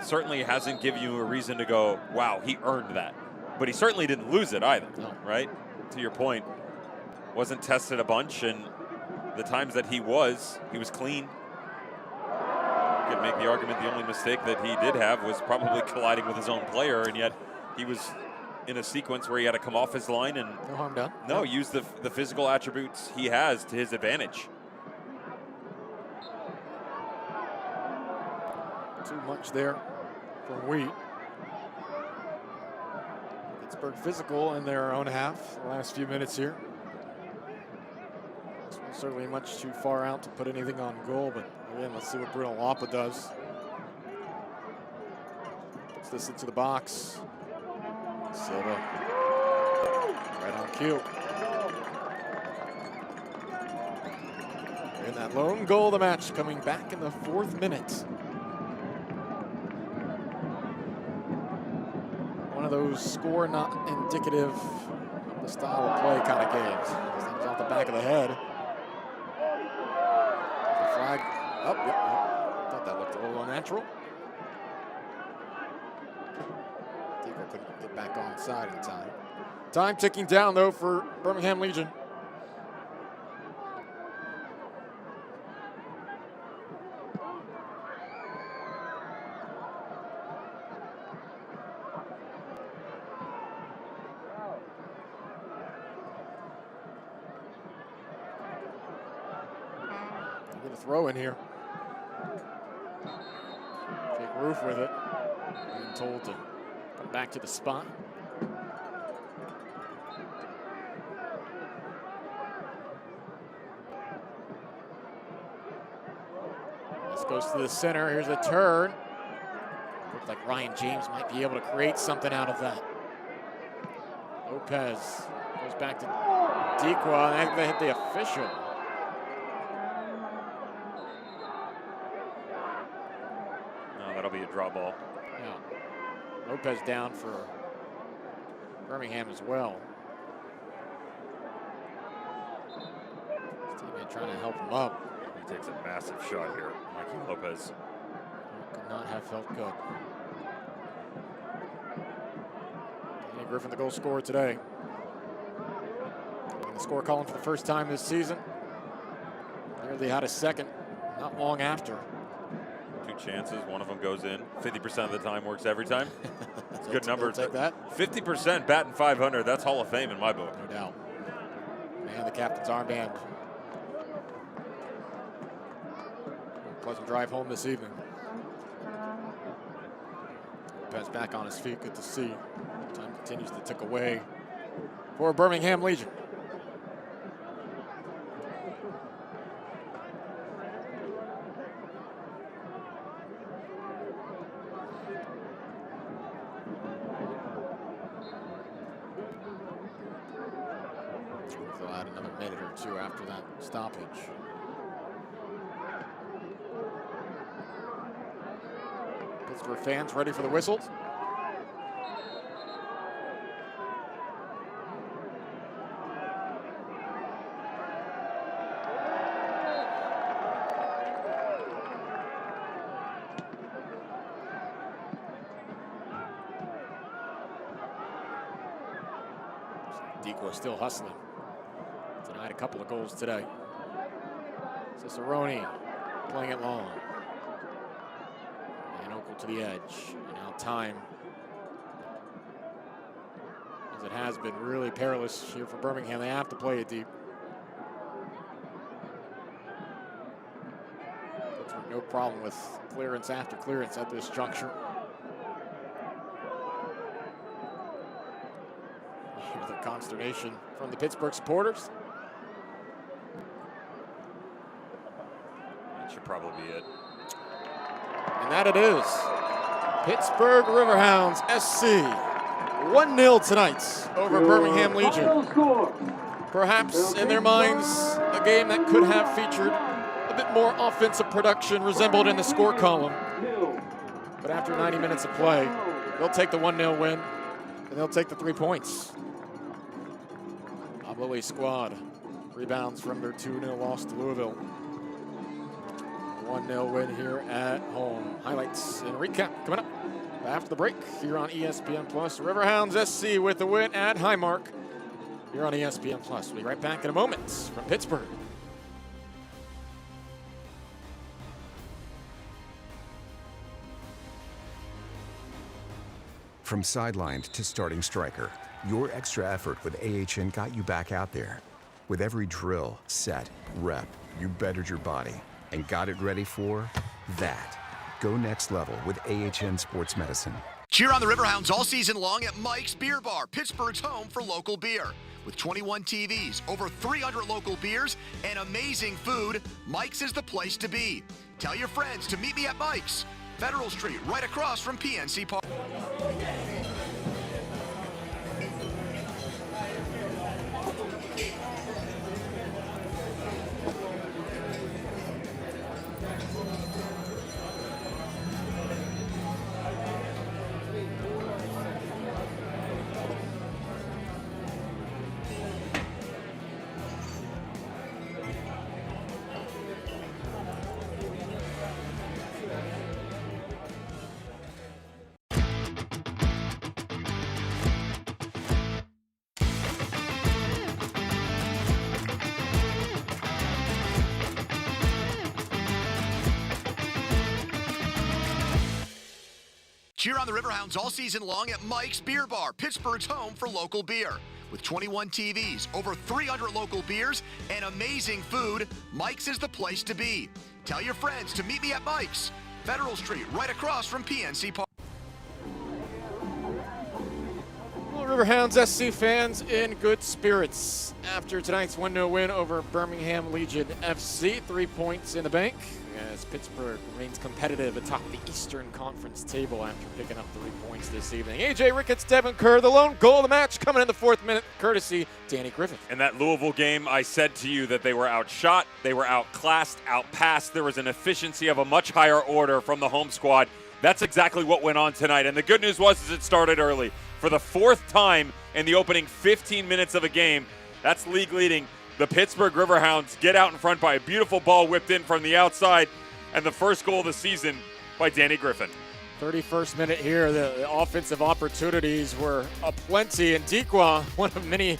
Certainly hasn't given you a reason to go, wow, he earned that. But he certainly didn't lose it either, right? To your point, wasn't tested a bunch, and the times that he was clean. You could make the argument the only mistake that he did have was probably colliding with his own player, and yet he was in a sequence where he had to come off his line and no harm done. No, use the physical attributes he has to his advantage. Too much there from Wheat. Pittsburgh physical in their own half the last few minutes here. Certainly much too far out to put anything on goal, but again, let's see what Bruno Lapa does. Puts this into the box. Silva, right on cue. And that lone goal of the match coming back in the 4th minute. One of those score not indicative of the style of play kind of games. Things off the back of the head. Flag up, yep. Thought that looked a little unnatural. Diego couldn't get back on side in time. Time ticking down though for Birmingham Legion. Throw in here. Big Roof with it. Being told to come back to the spot. This goes to the center. Here's a turn. Looks like Ryan James might be able to create something out of that. Lopez goes back to Dequa. And they hit the official. That'll be a draw ball. Yeah. Lopez down for Birmingham as well. His teammate trying to help him up. He takes a massive shot here, Mikey Lopez. Could not have felt good. Danny Griffin, the goal scorer today. In the score column for the first time this season. Nearly had a second, not long after. 2 chances, one of them goes in. 50% of the time works every time. It's a good number. Take that. 50% batting 500. That's Hall of Fame in my book. No doubt. And the captain's armband. Pleasant drive home this evening. Lopez back on his feet. Good to see. Time continues to tick away for Birmingham Legion. They'll add another minute or two after that stoppage. Pittsburgh fans ready for the whistles. Decoy still hustling. Denied a couple of goals today. Cicerone playing it long. And Oekel to the edge. And now time, as it has been really perilous here for Birmingham. They have to play it deep. No problem with clearance after clearance at this juncture. Here's the consternation from the Pittsburgh supporters. That should probably be it. And that it is. Pittsburgh Riverhounds SC 1-0 tonight over Birmingham Legion. Perhaps in their minds, a game that could have featured a bit more offensive production resembled in the score column. But after 90 minutes of play, they'll take the 1-0 win, and they'll take the 3 points. Lily squad rebounds from their 2-0 loss to Louisville. 1-0 win here at home. Highlights and recap coming up after the break here on ESPN+. Riverhounds SC with the win at Highmark here on ESPN+. We'll be right back in a moment from Pittsburgh. From sideline to starting striker, your extra effort with AHN got you back out there. With every drill, set, rep, you bettered your body and got it ready for that. Go next level with AHN Sports Medicine. Cheer on the Riverhounds all season long at Mike's Beer Bar, Pittsburgh's home for local beer. With 21 TVs, over 300 local beers, and amazing food, Mike's is the place to be. Tell your friends to meet me at Mike's, Federal Street, right across from PNC Park. Cheer on the Riverhounds all season long at Mike's Beer Bar, Pittsburgh's home for local beer. With 21 TVs, over 300 local beers, and amazing food, Mike's is the place to be. Tell your friends to meet me at Mike's, Federal Street, right across from PNC Park. Well, Riverhounds SC fans in good spirits after tonight's 1-0 win over Birmingham Legion FC. 3 points in the bank as Pittsburgh remains competitive atop the Eastern Conference table after picking up 3 points this evening. AJ Ricketts, Devin Kerr, the lone goal of the match coming in the 4th minute, courtesy Danny Griffith. In that Louisville game, I said to you that they were outshot, they were outclassed, outpassed. There was an efficiency of a much higher order from the home squad. That's exactly what went on tonight. And the good news was it started early. For the 4th time in the opening 15 minutes of a game, that's league leading. The Pittsburgh Riverhounds get out in front by a beautiful ball whipped in from the outside, and the first goal of the season by Danny Griffin. 31st minute here, the offensive opportunities were aplenty, and Decoy, one of many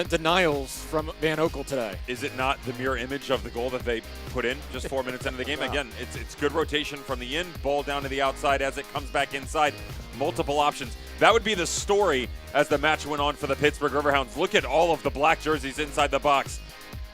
denials from Van Oekel today. Is it not the mirror image of the goal that they put in just 4 minutes into the game? Wow. Again, it's good rotation from the in, ball down to the outside as it comes back inside. Multiple options. That would be the story as the match went on for the Pittsburgh Riverhounds. Look at all of the black jerseys inside the box.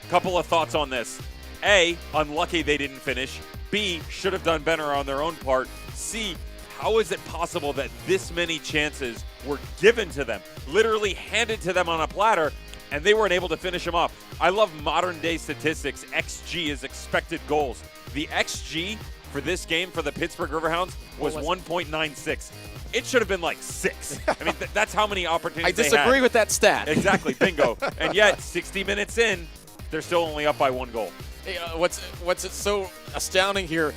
Couple of thoughts on this. A, unlucky they didn't finish. B, should have done better on their own part. C, how is it possible that this many chances were given to them, literally handed to them on a platter, and they weren't able to finish them off? I love modern day statistics. XG is expected goals. The XG for this game for the Pittsburgh Riverhounds was 1.96. It should have been like 6. I mean, that's how many opportunities I disagree they had. with that stat. Exactly, bingo. And yet, 60 minutes in, they're still only up by 1 goal. What's so astounding here,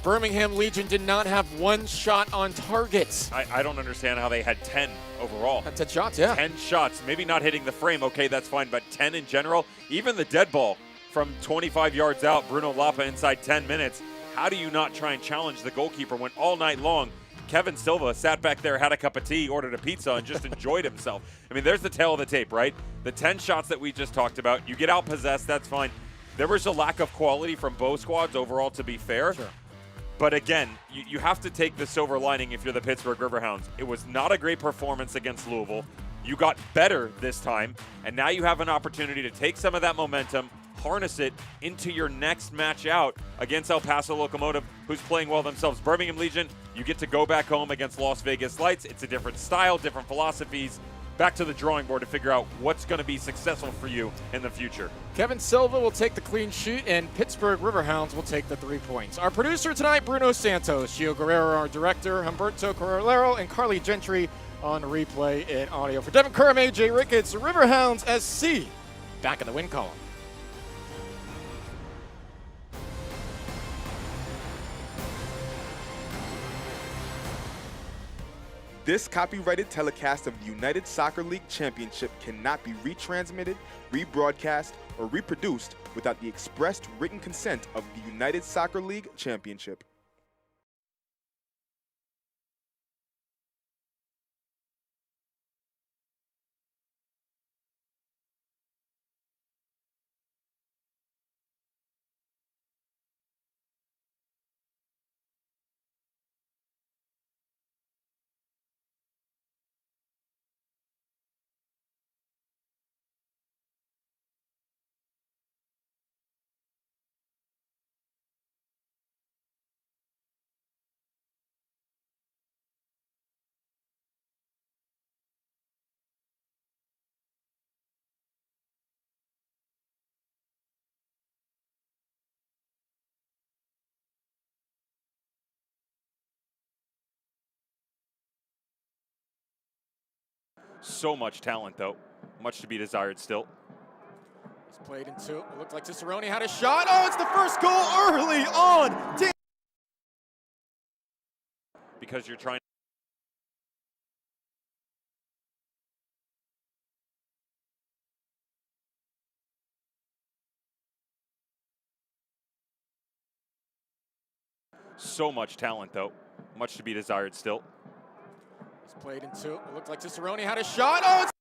Birmingham Legion did not have one shot on target. I don't understand how they had 10 overall. 10 shots, yeah. 10 shots, maybe not hitting the frame, okay, that's fine, but 10 in general. Even the dead ball from 25 yards out, Bruno Lapa inside 10 minutes. How do you not try and challenge the goalkeeper when all night long Kevin Silva sat back there, had a cup of tea, ordered a pizza, and just enjoyed himself. I mean, there's the tail of the tape, right? The 10 shots that we just talked about, you get out-possessed, that's fine. There was a lack of quality from both squads overall, to be fair. Sure. But again, you have to take the silver lining if you're the Pittsburgh Riverhounds. It was not a great performance against Louisville. You got better this time, and now you have an opportunity to take some of that momentum, harness it into your next match out against El Paso Locomotive, who's playing well themselves. Birmingham Legion, you get to go back home against Las Vegas Lights. It's a different style, different philosophies. Back to the drawing board to figure out what's going to be successful for you in the future. Kevin Silva will take the clean sheet, and Pittsburgh Riverhounds will take the 3 points. Our producer tonight, Bruno Santos. Gio Guerrero, our director. Humberto Corralero and Carly Gentry on replay and audio. For Devin Curran, AJ Ricketts, Riverhounds SC back in the win column. This copyrighted telecast of the United Soccer League Championship cannot be retransmitted, rebroadcast, or reproduced without the expressed written consent of the United Soccer League Championship. So much talent, though. Much to be desired still. It's played into, it looked like Cicerone had a shot. Oh, it's the first goal early on. Because you're trying. So much talent, though. Much to be desired still. It's played into, it looked like Cicerone had a shot. Oh, it's